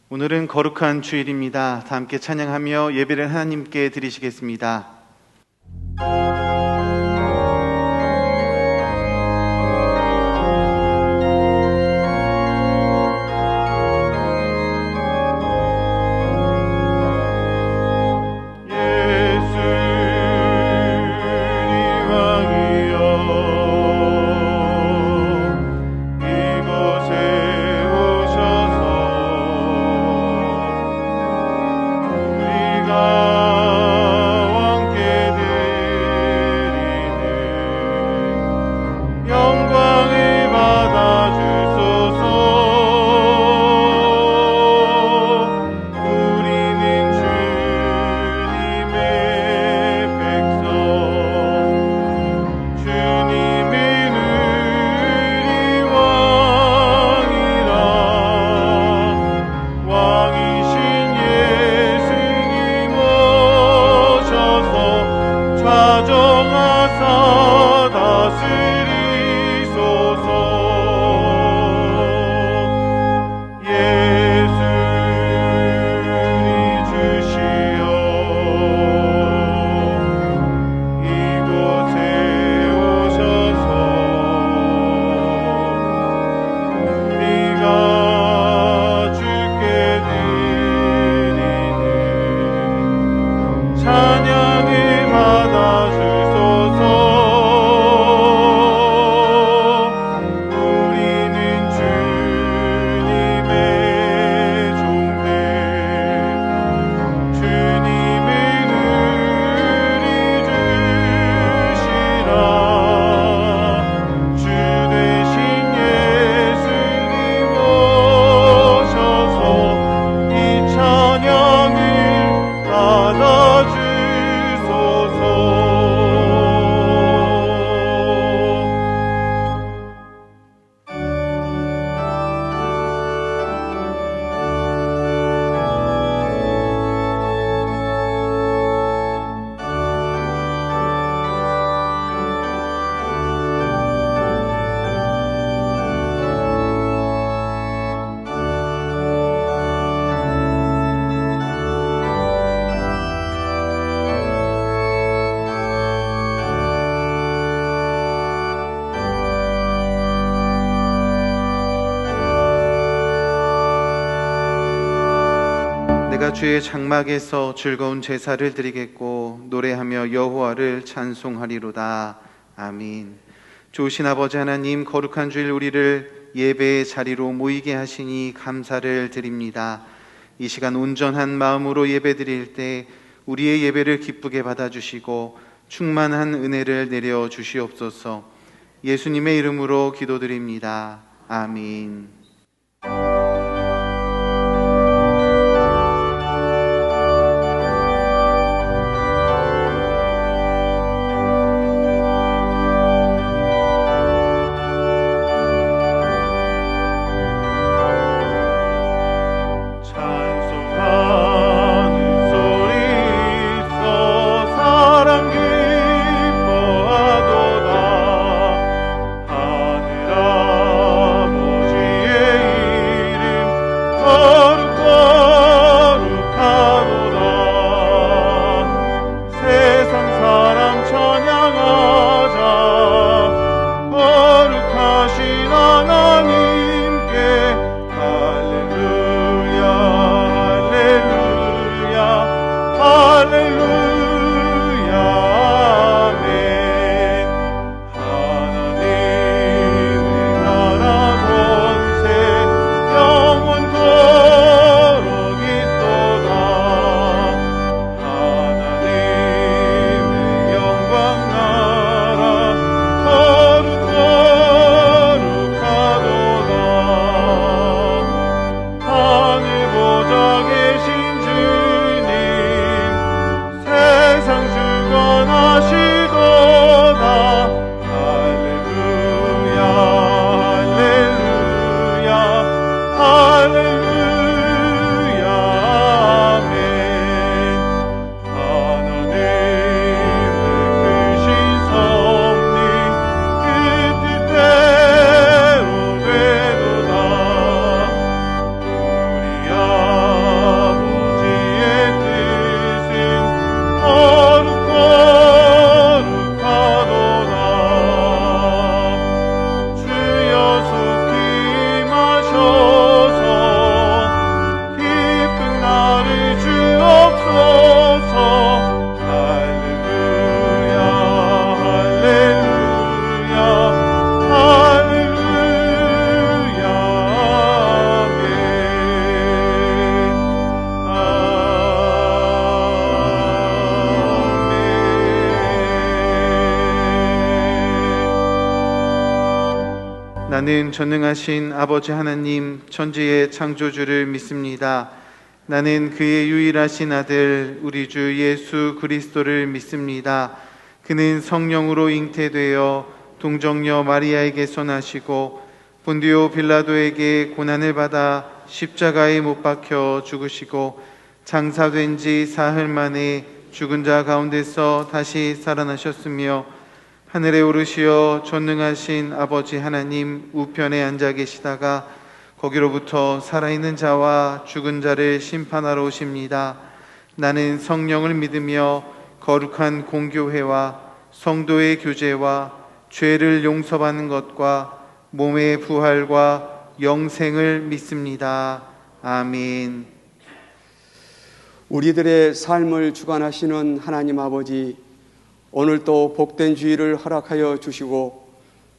오늘은 거룩한 주일입니다. 다 함께 찬양하며 예배를 하나님께 드리시겠습니다. 내가 주의 장막에서 즐거운 제사를 드리겠고 노래하며 여호와를 찬송하리로다. 아멘. 좋으신 아버지 하나님, 거룩한 주일 우리를 예배의 자리로 모이게 하시니 감사를 드립니다. 이 시간 온전한 마음으로 예배드릴 때 우리의 예배를 기쁘게 받아주시고 충만한 은혜를 내려 주시옵소서. 예수님의 이름으로 기도드립니다. 아멘. 하늘 아버지의 나는 전능하신 아버지 하나님 천지의 창조주를 믿습니다. 나는 그의 유일하신 아들 우리 주 예수 그리스도를 믿습니다. 그는 성령으로 잉태되어 동정녀 마리아에게서 나시고 본디오 빌라도에게 고난을 받아 십자가에 못 박혀 죽으시고 장사된 지 사흘 만에 죽은 자 가운데서 다시 살아나셨으며 하늘에 오르시어 전능하신 아버지 하나님 우편에 앉아 계시다가 거기로부터 살아있는 자와 죽은 자를 심판하러 오십니다. 나는 성령을 믿으며 거룩한 공교회와 성도의 교제와 죄를 용서받는 것과 몸의 부활과 영생을 믿습니다. 아멘. 우리들의 삶을 주관하시는 하나님 아버지, 오늘도 복된 주일을 허락하여 주시고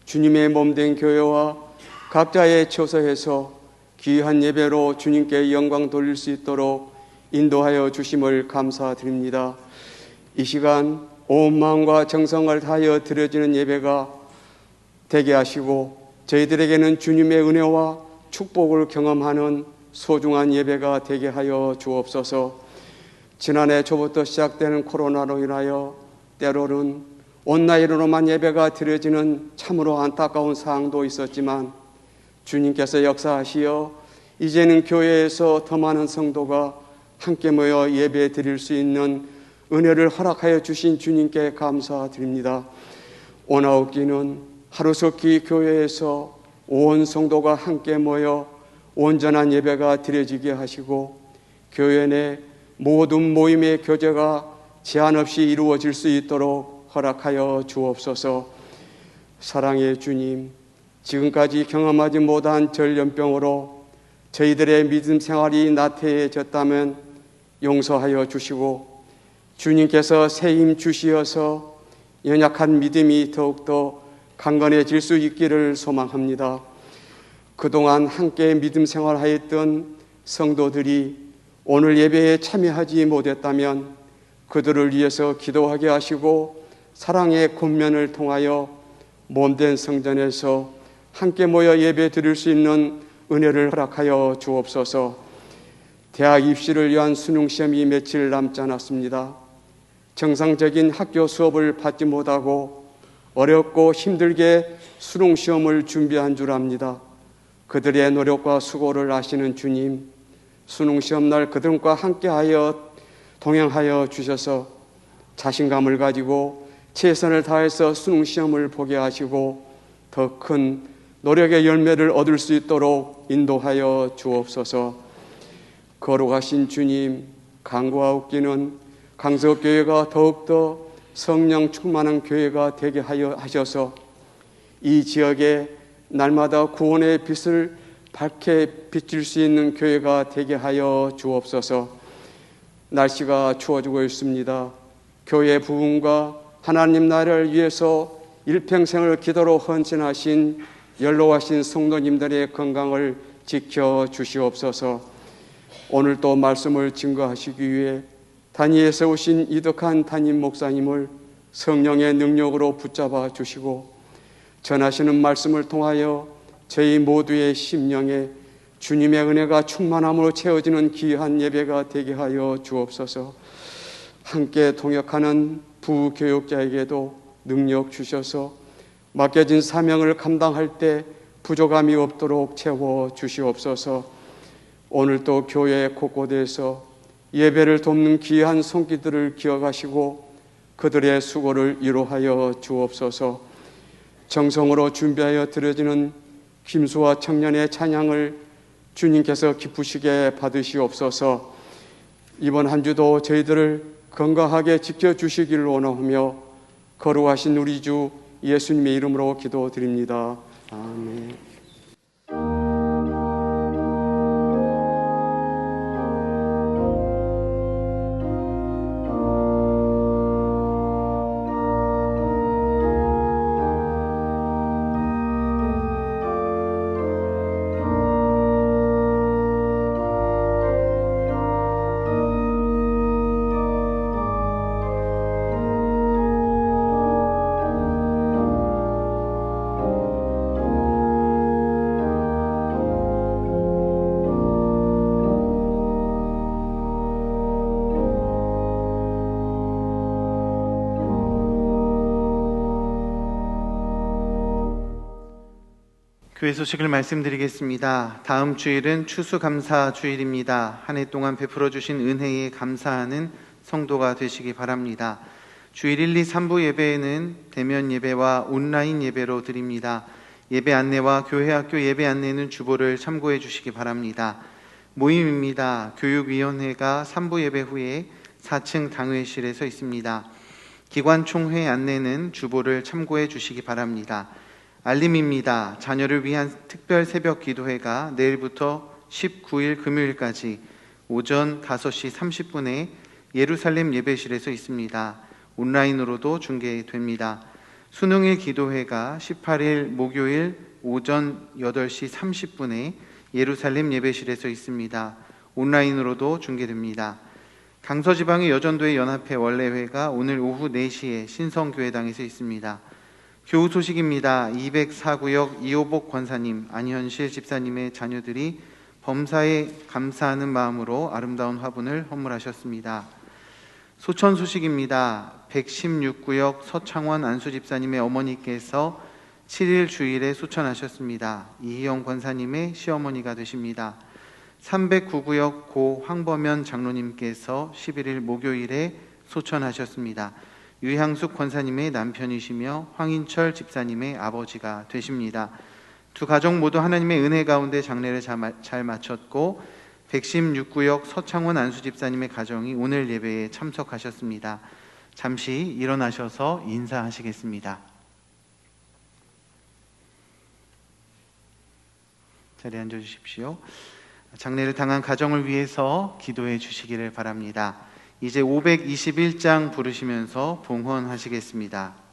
주님의 몸된 교회와 각자의 처소에서 귀한 예배로 주님께 영광 돌릴 수 있도록 인도하여 주심을 감사드립니다. 이 시간 온 마음과 정성을 다하여 드려지는 예배가 되게 하시고 저희들에게는 주님의 은혜와 축복을 경험하는 소중한 예배가 되게 하여 주옵소서. 지난해 초부터 시작되는 코로나로 인하여 때로는 온라인으로만 예배가 드려지는 참으로 안타까운 상황도 있었지만 주님께서 역사하시어 이제는 교회에서 더 많은 성도가 함께 모여 예배 드릴 수 있는 은혜를 허락하여 주신 주님께 감사드립니다. 오나옵기는 하루속히 교회에서 온 성도가 함께 모여 온전한 예배가 드려지게 하시고 교회 내 모든 모임의 교제가 제한 없이 이루어질 수 있도록 허락하여 주옵소서. 사랑의 주님, 지금까지 경험하지 못한 전염병으로 저희들의 믿음 생활이 나태해졌다면 용서하여 주시고 주님께서 새 힘 주시어서 연약한 믿음이 더욱더 강건해질 수 있기를 소망합니다. 그동안 함께 믿음 생활하였던 성도들이 오늘 예배에 참여하지 못했다면 그들을 위해서 기도하게 하시고 사랑의 권면을 통하여 몸된 성전에서 함께 모여 예배 드릴 수 있는 은혜를 허락하여 주옵소서. 대학 입시를 위한 수능시험이 며칠 남지 않았습니다. 정상적인 학교 수업을 받지 못하고 어렵고 힘들게 수능시험을 준비한 줄 압니다. 그들의 노력과 수고를 아시는 주님, 수능시험날 그들과 함께하여 동행하여 주셔서 자신감을 가지고 최선을 다해서 수능시험을 보게 하시고 더 큰 노력의 열매를 얻을 수 있도록 인도하여 주옵소서. 거룩하신 주님, 간구하옵기는 강서교회가 더욱더 성령 충만한 교회가 되게 하여 하셔서 이 지역에 날마다 구원의 빛을 밝게 비칠 수 있는 교회가 되게 하여 주옵소서. 날씨가 추워지고 있습니다. 교회 부흥과 하나님 나라를 위해서 일평생을 기도로 헌신하신 연로하신 성도님들의 건강을 지켜주시옵소서. 오늘 또 말씀을 증거하시기 위해 단위에 세우신 이덕한 담임 목사님을 성령의 능력으로 붙잡아 주시고 전하시는 말씀을 통하여 저희 모두의 심령에 주님의 은혜가 충만함으로 채워지는 귀한 예배가 되게 하여 주옵소서. 함께 동역하는 부교육자에게도 능력 주셔서 맡겨진 사명을 감당할 때 부족함이 없도록 채워 주시옵소서. 오늘도 교회 곳곳에서 예배를 돕는 귀한 손길들을 기억하시고 그들의 수고를 위로하여 주옵소서. 정성으로 준비하여 드려지는 김수와 청년의 찬양을 주님께서 기쁘시게 받으시옵소서. 이번 한 주도 저희들을 건강하게 지켜주시기를 원하며 거룩하신 우리 주 예수님의 이름으로 기도드립니다. 아멘. 교회 소식을 말씀드리겠습니다. 다음 주일은 추수감사 주일입니다. 한 해 동안 베풀어 주신 은혜에 감사하는 성도가 되시기 바랍니다. 주일 1, 2, 3부 예배에는 대면 예배와 온라인 예배로 드립니다. 예배 안내와 교회 학교 예배 안내는 주보를 참고해 주시기 바랍니다. 모임입니다. 교육위원회가 3부 예배 후에 4층 당회실에서 있습니다. 기관총회 안내는 주보를 참고해 주시기 바랍니다. 알림입니다. 자녀를 위한 특별 새벽 기도회가 내일부터 19일 금요일까지 오전 5시 30분에 예루살렘 예배실에서 있습니다. 온라인으로도 중계됩니다. 수능일 기도회가 18일 목요일 오전 8시 30분에 예루살렘 예배실에서 있습니다. 온라인으로도 중계됩니다. 강서지방의 여전도의 연합회 원래회가 오늘 오후 4시에 신성교회당에서 있습니다. 교우 소식입니다. 204구역 이호복 권사님, 안현실 집사님의 자녀들이 범사에 감사하는 마음으로 아름다운 화분을 헌물하셨습니다. 소천 소식입니다. 116구역 서창원 안수 집사님의 어머니께서 7일 주일에 소천하셨습니다. 이희영 권사님의 시어머니가 되십니다. 309구역 고 황범연 장로님께서 11일 목요일에 소천하셨습니다. 유향숙 권사님의 남편이시며 황인철 집사님의 아버지가 되십니다. 두 가족 모두 하나님의 은혜 가운데 장례를 잘 마쳤고 116구역 서창원 안수 집사님의 가정이 오늘 예배에 참석하셨습니다. 잠시 일어나셔서 인사하시겠습니다. 자리에 앉아주십시오. 장례를 당한 가정을 위해서 기도해 주시기를 바랍니다. 이제 521장 부르시면서 봉헌하시겠습니다.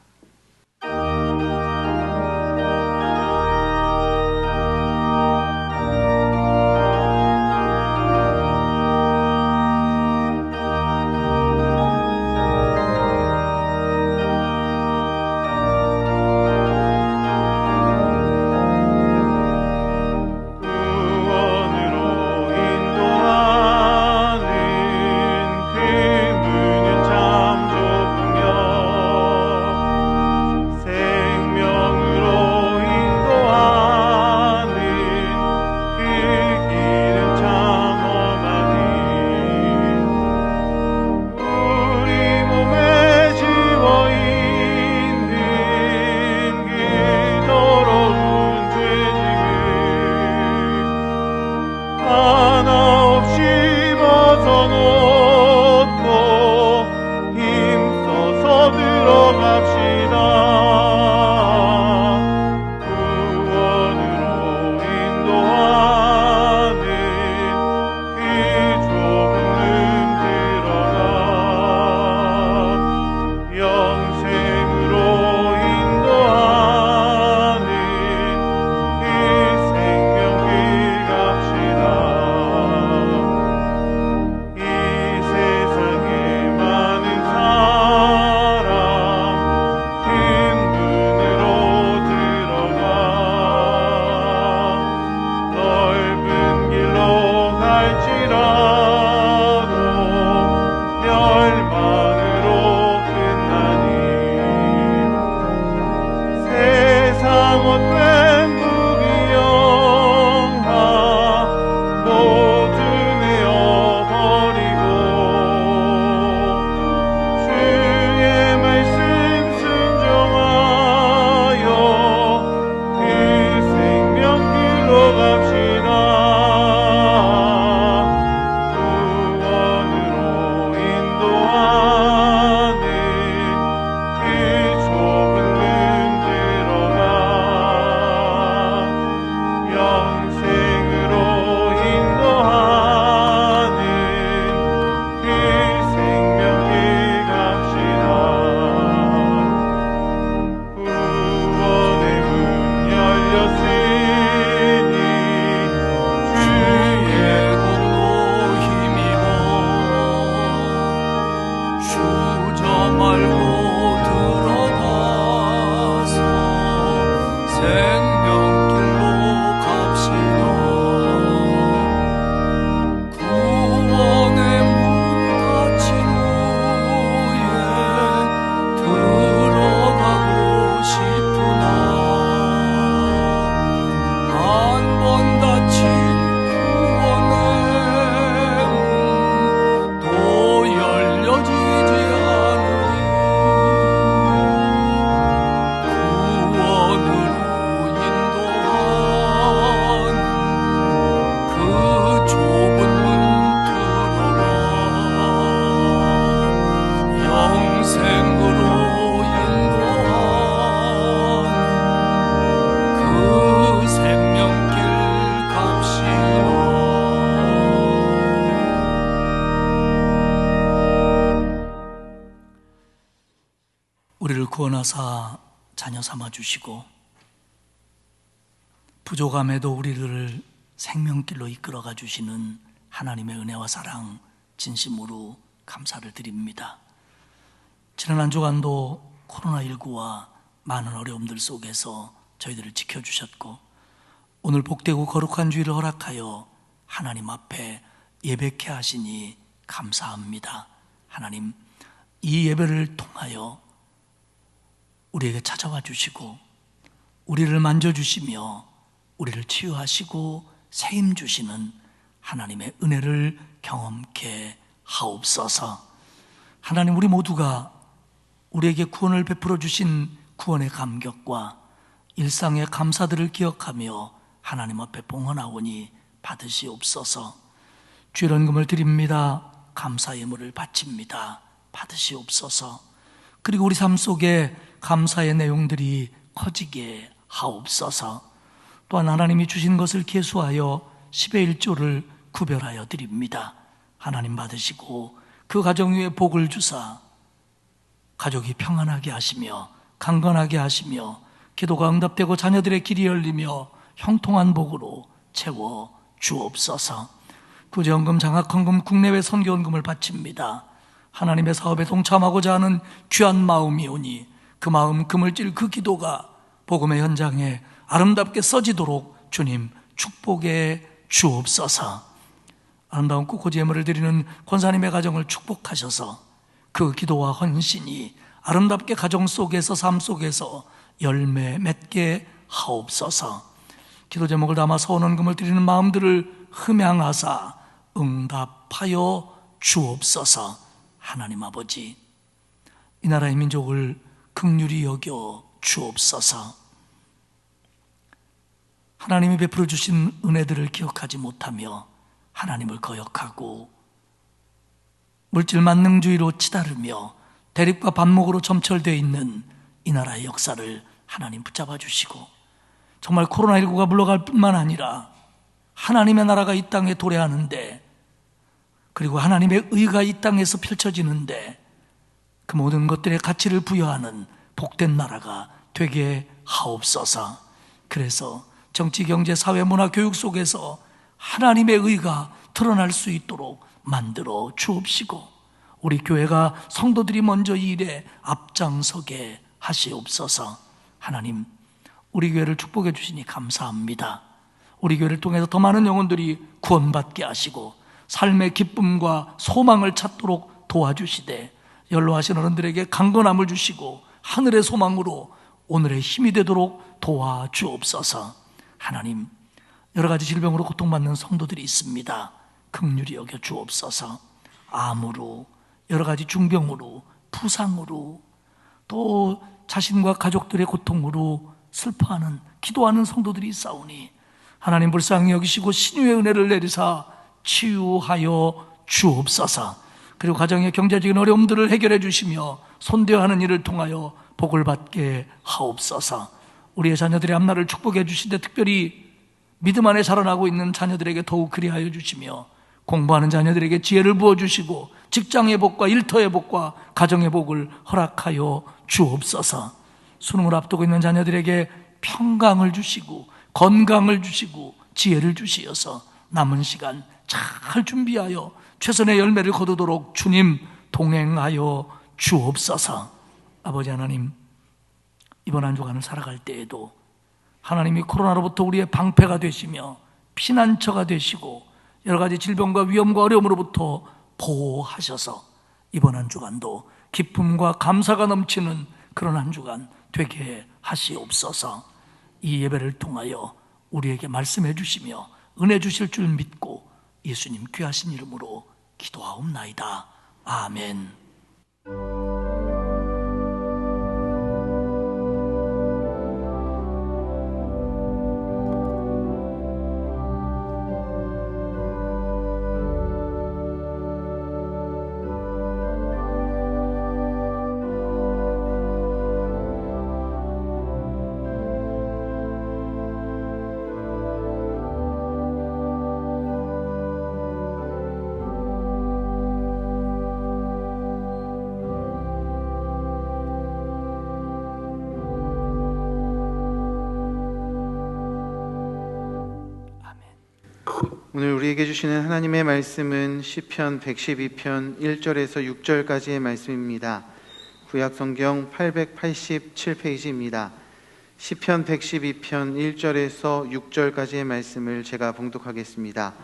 자녀 삼아 주시고 부족함에도 우리를 생명길로 이끌어가 주시는 하나님의 은혜와 사랑 진심으로 감사를 드립니다. 지난 한 주간도 코로나19와 많은 어려움들 속에서 저희들을 지켜주셨고 오늘 복되고 거룩한 주일을 허락하여 하나님 앞에 예배케 하시니 감사합니다. 하나님, 이 예배를 통하여 우리에게 찾아와 주시고 우리를 만져주시며 우리를 치유하시고 세임 주시는 하나님의 은혜를 경험케 하옵소서. 하나님, 우리 모두가 우리에게 구원을 베풀어 주신 구원의 감격과 일상의 감사들을 기억하며 하나님 앞에 봉헌하오니 받으시옵소서. 죄런금을 드립니다. 감사 예물을 바칩니다. 받으시옵소서. 그리고 우리 삶 속에 감사의 내용들이 커지게 하옵소서. 또한 하나님이 주신 것을 계수하여 10의 1조를 구별하여 드립니다. 하나님 받으시고 그 가정 위에 복을 주사 가족이 평안하게 하시며 강건하게 하시며 기도가 응답되고 자녀들의 길이 열리며 형통한 복으로 채워 주옵소서. 구제헌금, 장학헌금, 국내외 선교헌금을 바칩니다. 하나님의 사업에 동참하고자 하는 귀한 마음이 오니 그 마음, 그 물질, 그 기도가 복음의 현장에 아름답게 써지도록 주님 축복해 주옵소서. 아름다운 꽃꽂이 예물을 드리는 권사님의 가정을 축복하셔서 그 기도와 헌신이 아름답게 가정 속에서 삶 속에서 열매 맺게 하옵소서. 기도 제목을 담아 서원헌금을 드리는 마음들을 흠양하사 응답하여 주옵소서. 하나님 아버지, 이 나라의 민족을 긍휼히 여겨 주옵소서. 하나님이 베풀어 주신 은혜들을 기억하지 못하며 하나님을 거역하고 물질 만능주의로 치다르며 대립과 반목으로 점철되어 있는 이 나라의 역사를 하나님 붙잡아 주시고 정말 코로나19가 물러갈 뿐만 아니라 하나님의 나라가 이 땅에 도래하는데 그리고 하나님의 의가 이 땅에서 펼쳐지는데 그 모든 것들의 가치를 부여하는 복된 나라가 되게 하옵소서. 그래서 정치, 경제, 사회, 문화, 교육 속에서 하나님의 의가 드러날 수 있도록 만들어 주옵시고 우리 교회가 성도들이 먼저 이 일에 앞장서게 하시옵소서. 하나님, 우리 교회를 축복해 주시니 감사합니다. 우리 교회를 통해서 더 많은 영혼들이 구원받게 하시고 삶의 기쁨과 소망을 찾도록 도와주시되 연로하신 어른들에게 강건함을 주시고 하늘의 소망으로 오늘의 힘이 되도록 도와주옵소서. 하나님, 여러 가지 질병으로 고통받는 성도들이 있습니다. 긍휼히 여겨 주옵소서. 암으로, 여러 가지 중병으로, 부상으로, 또 자신과 가족들의 고통으로 슬퍼하는, 기도하는 성도들이 있사오니 하나님 불쌍히 여기시고 신유의 은혜를 내리사 치유하여 주옵소서. 그리고 가정의 경제적인 어려움들을 해결해 주시며 손대하는 일을 통하여 복을 받게 하옵소서. 우리의 자녀들의 앞날을 축복해 주시되 특별히 믿음 안에 자라나고 있는 자녀들에게 더욱 그리하여 주시며 공부하는 자녀들에게 지혜를 부어주시고 직장의 복과 일터의 복과 가정의 복을 허락하여 주옵소서. 수능을 앞두고 있는 자녀들에게 평강을 주시고 건강을 주시고 지혜를 주시어서 남은 시간 잘 준비하여 최선의 열매를 거두도록 주님 동행하여 주옵소서. 아버지 하나님, 이번 한 주간을 살아갈 때에도 하나님이 코로나로부터 우리의 방패가 되시며 피난처가 되시고 여러 가지 질병과 위험과 어려움으로부터 보호하셔서 이번 한 주간도 기쁨과 감사가 넘치는 그런 한 주간 되게 하시옵소서. 이 예배를 통하여 우리에게 말씀해 주시며 은혜 주실 줄 믿고 예수님 귀하신 이름으로 기도하옵나이다. 아멘. 오늘 우리에게 주시는 하나님의 말씀은 시편 112편 1절에서 6절까지의 말씀입니다. 구약성경 887페이지입니다. 시편 112편 1절에서 6절까지의 말씀을 제가 봉독하겠습니다.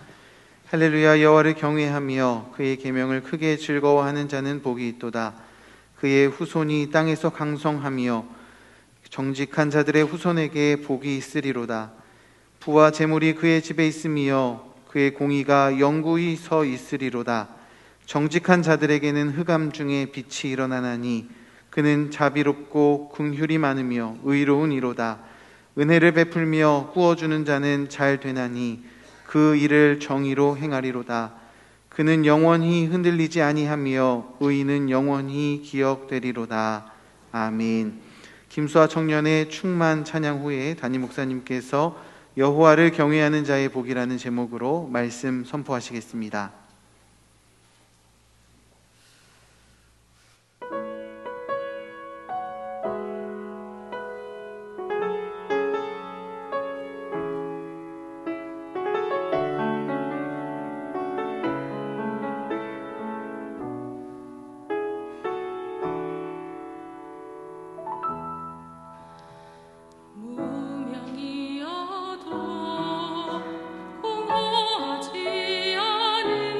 할렐루야. 여호와를 경외하며 그의 계명을 크게 즐거워하는 자는 복이 있도다. 그의 후손이 땅에서 강성하며 정직한 자들의 후손에게 복이 있으리로다. 부와 재물이 그의 집에 있으며 그의 공의가 영구히 서 있으리로다. 정직한 자들에게는 흑암 중에 빛이 일어나나니 그는 자비롭고 긍휼이 많으며 의로운 이로다. 은혜를 베풀며 구워주는 자는 잘 되나니 그 일을 정의로 행하리로다. 그는 영원히 흔들리지 아니하며 의인은 영원히 기억되리로다. 아멘. 김수아 청년의 충만 찬양 후에 담임 목사님께서 여호와를 경외하는 자의 복이라는 제목으로 말씀 선포하시겠습니다. 무명이어도 공허하지 않은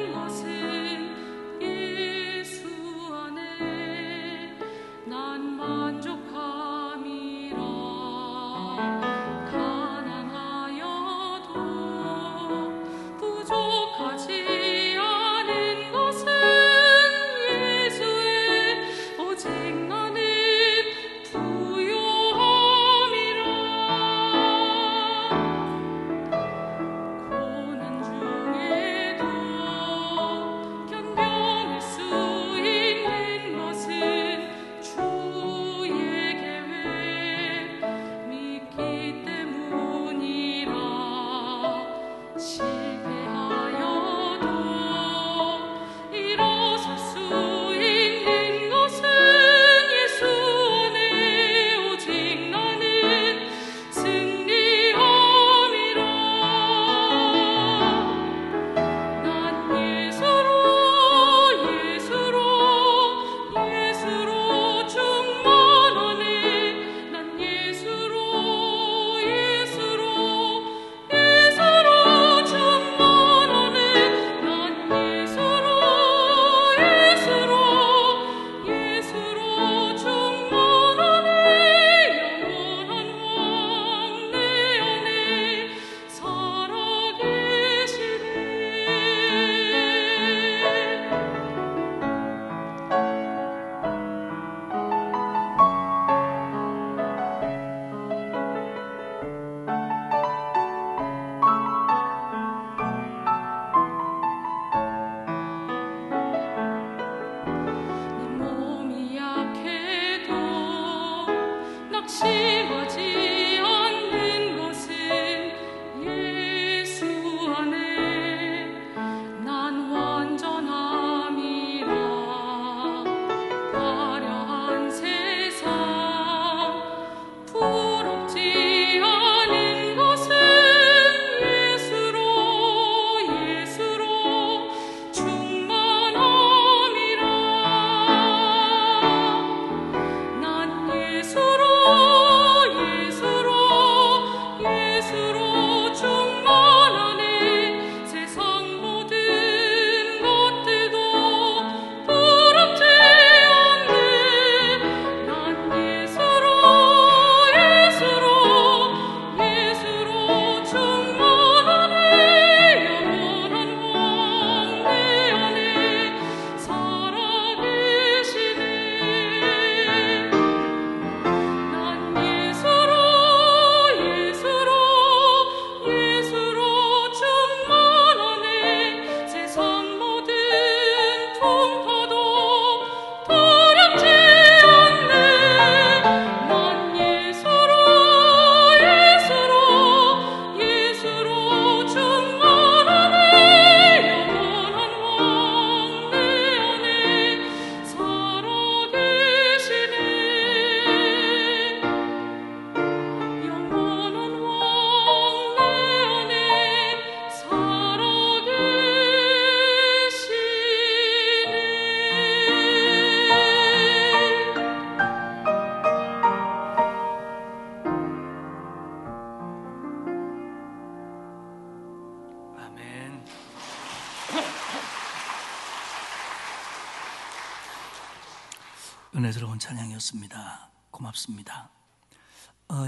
은혜스러운 찬양이었습니다. 고맙습니다.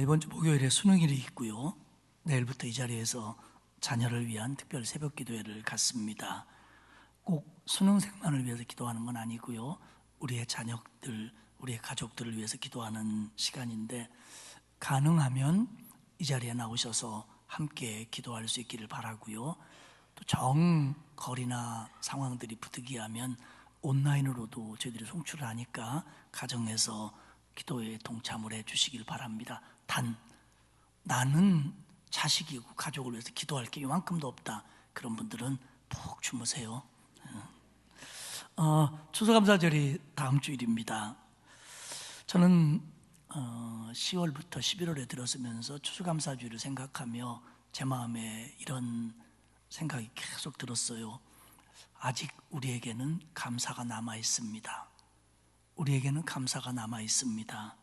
이번 주 목요일에 수능일이 있고요. 내일부터 이 자리에서 자녀를 위한 특별 새벽 기도회를 갖습니다. 꼭 수능생만을 위해서 기도하는 건 아니고요. 우리의 자녀들, 우리의 가족들을 위해서 기도하는 시간인데, 가능하면 이 자리에 나오셔서 함께 기도할 수 있기를 바라고요. 또 정거리나 상황들이 부득이하면 온라인으로도 저희들이 송출을 하니까 가정에서 기도에 동참을 해 주시길 바랍니다. 단 나는 자식이고 가족을 위해서 기도할 게 이만큼도 없다, 그런 분들은 푹 주무세요. 추수감사절이 다음 주일입니다. 저는 10월부터 11월에 들어서면서 추수감사주일을 생각하며 제 마음에 이런 생각이 계속 들었어요. 아직 우리에게는 감사가 남아 있습니다. 우리에게는 감사가 남아 있습니다.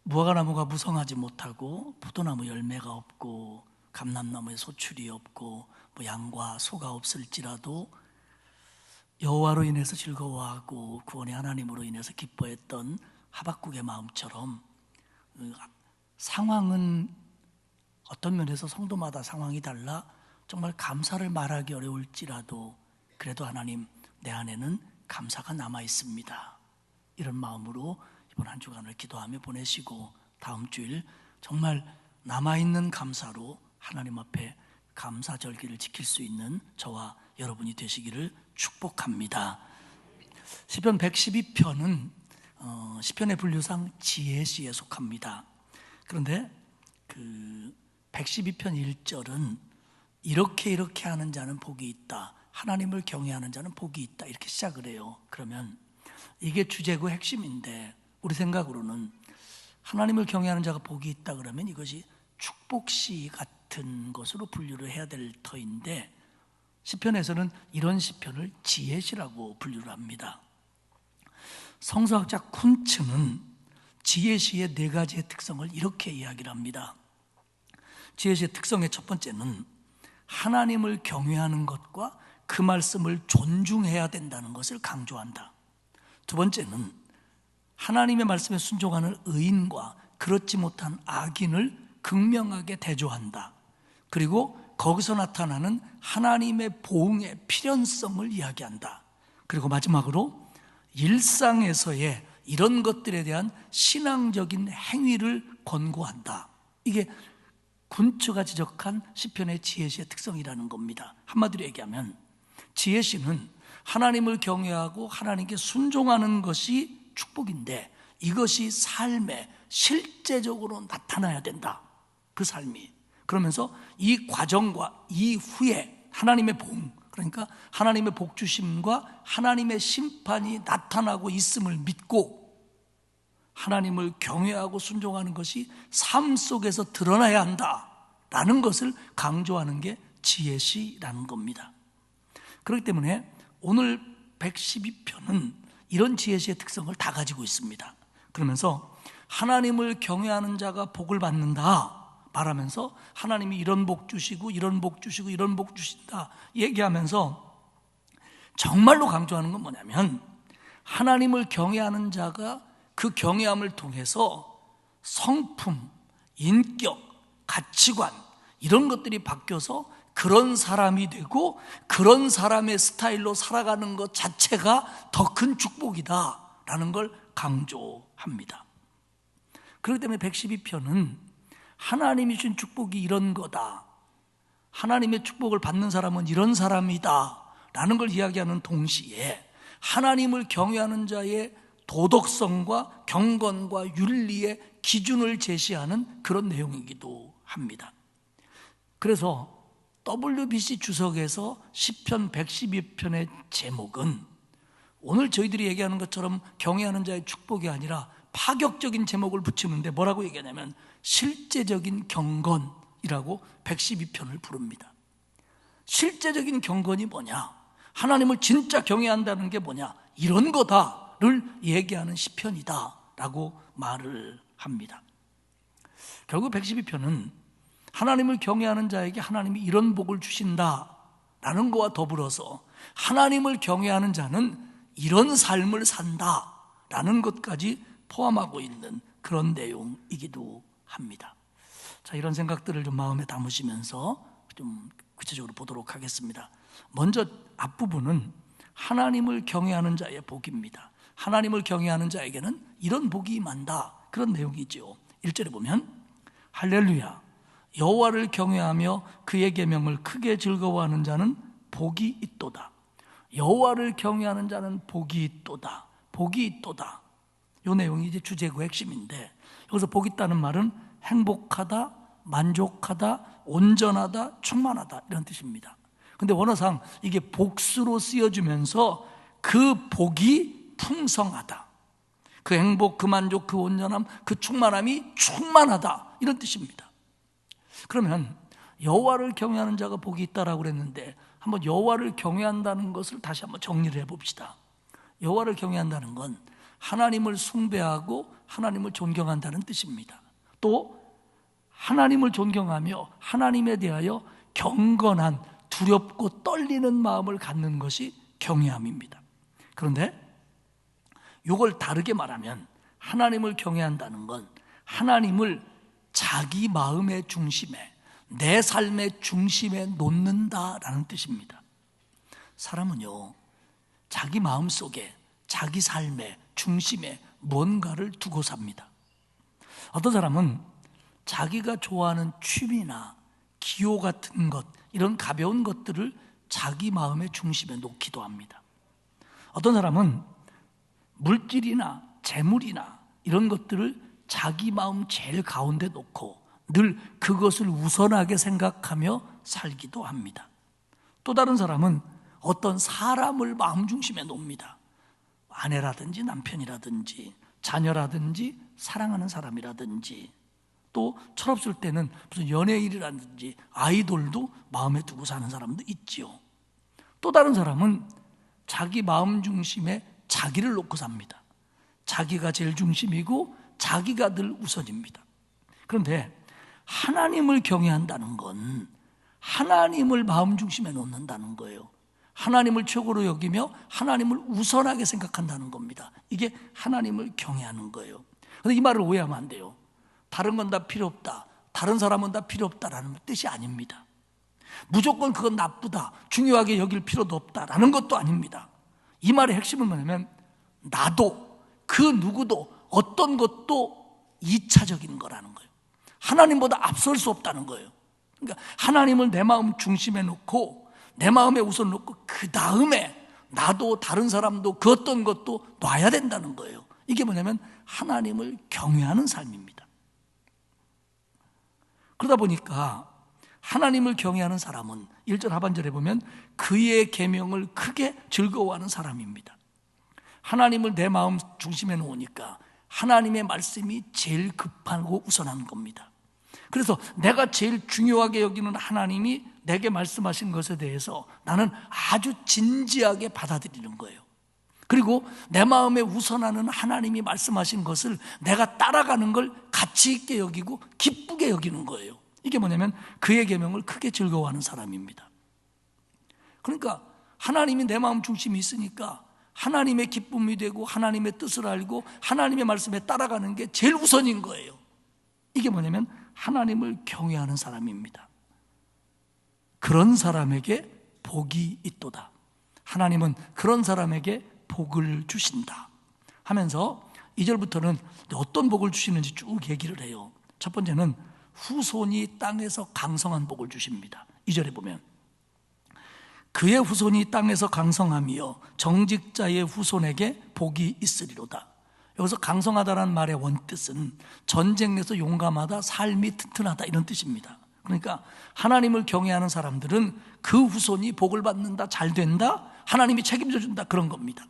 무화과나무가 무성하지 못하고 포도나무 열매가 없고 감람나무에 소출이 없고 양과 소가 없을지라도 여호와로 인해서 즐거워하고 구원의 하나님으로 인해서 기뻐했던 하박국의 마음처럼, 상황은 어떤 면에서 성도마다 상황이 달라 정말 감사를 말하기 어려울지라도 그래도 하나님, 내 안에는 감사가 남아 있습니다, 이런 마음으로 이번 한 주간을 기도하며 보내시고, 다음 주일 정말 남아있는 감사로 하나님 앞에 감사절기를 지킬 수 있는 저와 여러분이 되시기를 축복합니다. 시편 112편은 시편의 분류상 지혜시에 속합니다. 그런데 그 112편 1절은 이렇게 하는 자는 복이 있다, 하나님을 경외하는 자는 복이 있다, 이렇게 시작을 해요. 그러면 이게 주제고 핵심인데, 우리 생각으로는 하나님을 경외하는 자가 복이 있다 그러면 이것이 축복시 같은 것으로 분류를 해야 될 터인데, 시편에서는 이런 시편을 지혜시라고 분류를 합니다. 성서학자 쿤츠는 지혜시의 4가지의 특성을 이렇게 이야기를 합니다. 지혜시의 특성의 첫 번째는 하나님을 경외하는 것과 그 말씀을 존중해야 된다는 것을 강조한다. 두 번째는 하나님의 말씀에 순종하는 의인과 그렇지 못한 악인을 극명하게 대조한다. 그리고 거기서 나타나는 하나님의 보응의 필연성을 이야기한다. 그리고 마지막으로 일상에서의 이런 것들에 대한 신앙적인 행위를 권고한다. 이게 군츠가 지적한 시편의 지혜시의 특성이라는 겁니다. 한마디로 얘기하면 지혜시는 하나님을 경외하고 하나님께 순종하는 것이 축복인데, 이것이 삶에 실제적으로 나타나야 된다, 그 삶이. 그러면서 이 과정과 이후에 하나님의 복, 그러니까 하나님의 복주심과 하나님의 심판이 나타나고 있음을 믿고 하나님을 경외하고 순종하는 것이 삶 속에서 드러나야 한다라는 것을 강조하는 게 지혜시라는 겁니다. 그렇기 때문에 오늘 112편은 이런 지혜시의 특성을 다 가지고 있습니다. 그러면서 하나님을 경외하는 자가 복을 받는다 말하면서 하나님이 이런 복 주시고 이런 복 주시고 이런 복 주신다 얘기하면서 정말로 강조하는 건 뭐냐면, 하나님을 경외하는 자가 그 경외함을 통해서 성품, 인격, 가치관 이런 것들이 바뀌어서 그런 사람이 되고 그런 사람의 스타일로 살아가는 것 자체가 더 큰 축복이다라는 걸 강조합니다. 그렇기 때문에 112편은 하나님이 주신 축복이 이런 거다, 하나님의 축복을 받는 사람은 이런 사람이다 라는 걸 이야기하는 동시에 하나님을 경외하는 자의 도덕성과 경건과 윤리의 기준을 제시하는 그런 내용이기도 합니다. 그래서 WBC 주석에서 시편 112편의 제목은 오늘 저희들이 얘기하는 것처럼 경외하는 자의 축복이 아니라 파격적인 제목을 붙이는데 뭐라고 얘기하냐면 실제적인 경건이라고 112편을 부릅니다. 실제적인 경건이 뭐냐, 하나님을 진짜 경외한다는 게 뭐냐, 이런 거다를 얘기하는 시편이다 라고 말을 합니다. 결국 112편은 하나님을 경외하는 자에게 하나님이 이런 복을 주신다라는 것과 더불어서 하나님을 경외하는 자는 이런 삶을 산다 라는 것까지 포함하고 있는 그런 내용이기도 합니다. 자, 이런 생각들을 좀 마음에 담으시면서 좀 구체적으로 보도록 하겠습니다. 먼저 앞부분은 하나님을 경외하는 자의 복입니다. 하나님을 경외하는 자에게는 이런 복이 임한다, 그런 내용이죠. 1절에 보면 할렐루야, 여호와를 경외하며 그의 계명을 크게 즐거워하는 자는 복이 있도다. 여호와를 경외하는 자는 복이 있도다. 복이 있도다. 이 내용이 이제 주제구의 핵심인데, 여기서 복 있다는 말은 행복하다, 만족하다, 온전하다, 충만하다, 이런 뜻입니다. 근데 원어상 이게 복수로 쓰여지면서 그 복이 풍성하다, 그 행복, 그 만족, 그 온전함, 그 충만함이 충만하다, 이런 뜻입니다. 그러면 여호와를 경외하는 자가 복이 있다라고 그랬는데, 한번 여호와를 경외한다는 것을 다시 한번 정리를 해봅시다. 여호와를 경외한다는 건 하나님을 숭배하고 하나님을 존경한다는 뜻입니다. 또 하나님을 존경하며 하나님에 대하여 경건한, 두렵고 떨리는 마음을 갖는 것이 경외함입니다. 그런데 이걸 다르게 말하면 하나님을 경외한다는 건 하나님을 자기 마음의 중심에, 내 삶의 중심에 놓는다라는 뜻입니다. 사람은요, 자기 마음 속에, 자기 삶의 중심에 뭔가를 두고 삽니다. 어떤 사람은 자기가 좋아하는 취미나 기호 같은 것, 이런 가벼운 것들을 자기 마음의 중심에 놓기도 합니다. 어떤 사람은 물질이나 재물이나 이런 것들을 자기 마음 제일 가운데 놓고 늘 그것을 우선하게 생각하며 살기도 합니다. 또 다른 사람은 어떤 사람을 마음 중심에 놓습니다. 아내라든지 남편이라든지 자녀라든지 사랑하는 사람이라든지, 또 철없을 때는 무슨 연예인이라든지 아이돌도 마음에 두고 사는 사람도 있지요. 또 다른 사람은 자기 마음 중심에 자기를 놓고 삽니다. 자기가 제일 중심이고 자기가 늘 우선입니다. 그런데 하나님을 경외한다는 건 하나님을 마음 중심에 놓는다는 거예요. 하나님을 최고로 여기며 하나님을 우선하게 생각한다는 겁니다. 이게 하나님을 경외하는 거예요. 그런데 이 말을 오해하면 안 돼요. 다른 건 다 필요 없다, 다른 사람은 다 필요 없다라는 뜻이 아닙니다. 무조건 그건 나쁘다, 중요하게 여길 필요도 없다라는 것도 아닙니다. 이 말의 핵심은 뭐냐면 나도, 그 누구도, 어떤 것도 2차적인 거라는 거예요. 하나님보다 앞설 수 없다는 거예요. 그러니까 하나님을 내 마음 중심에 놓고, 내 마음에 우선 놓고, 그 다음에 나도 다른 사람도 그 어떤 것도 놔야 된다는 거예요. 이게 뭐냐면 하나님을 경외하는 삶입니다. 그러다 보니까 하나님을 경외하는 사람은 1절 하반절에 보면 그의 계명을 크게 즐거워하는 사람입니다. 하나님을 내 마음 중심에 놓으니까 하나님의 말씀이 제일 급하고 우선한 겁니다. 그래서 내가 제일 중요하게 여기는 하나님이 내게 말씀하신 것에 대해서 나는 아주 진지하게 받아들이는 거예요. 그리고 내 마음에 우선하는 하나님이 말씀하신 것을 내가 따라가는 걸 가치 있게 여기고 기쁘게 여기는 거예요. 이게 뭐냐면 그의 계명을 크게 즐거워하는 사람입니다. 그러니까 하나님이 내 마음 중심이 있으니까 하나님의 기쁨이 되고 하나님의 뜻을 알고 하나님의 말씀에 따라가는 게 제일 우선인 거예요. 이게 뭐냐면 하나님을 경외하는 사람입니다. 그런 사람에게 복이 있도다. 하나님은 그런 사람에게 복을 주신다 하면서 2절부터는 어떤 복을 주시는지 쭉 얘기를 해요. 첫 번째는 후손이 땅에서 강성한 복을 주십니다. 2절에 보면 그의 후손이 땅에서 강성하며 정직자의 후손에게 복이 있으리로다. 여기서 강성하다라는 말의 원뜻은 전쟁에서 용감하다, 삶이 튼튼하다, 이런 뜻입니다. 그러니까 하나님을 경외하는 사람들은 그 후손이 복을 받는다, 잘 된다, 하나님이 책임져 준다, 그런 겁니다.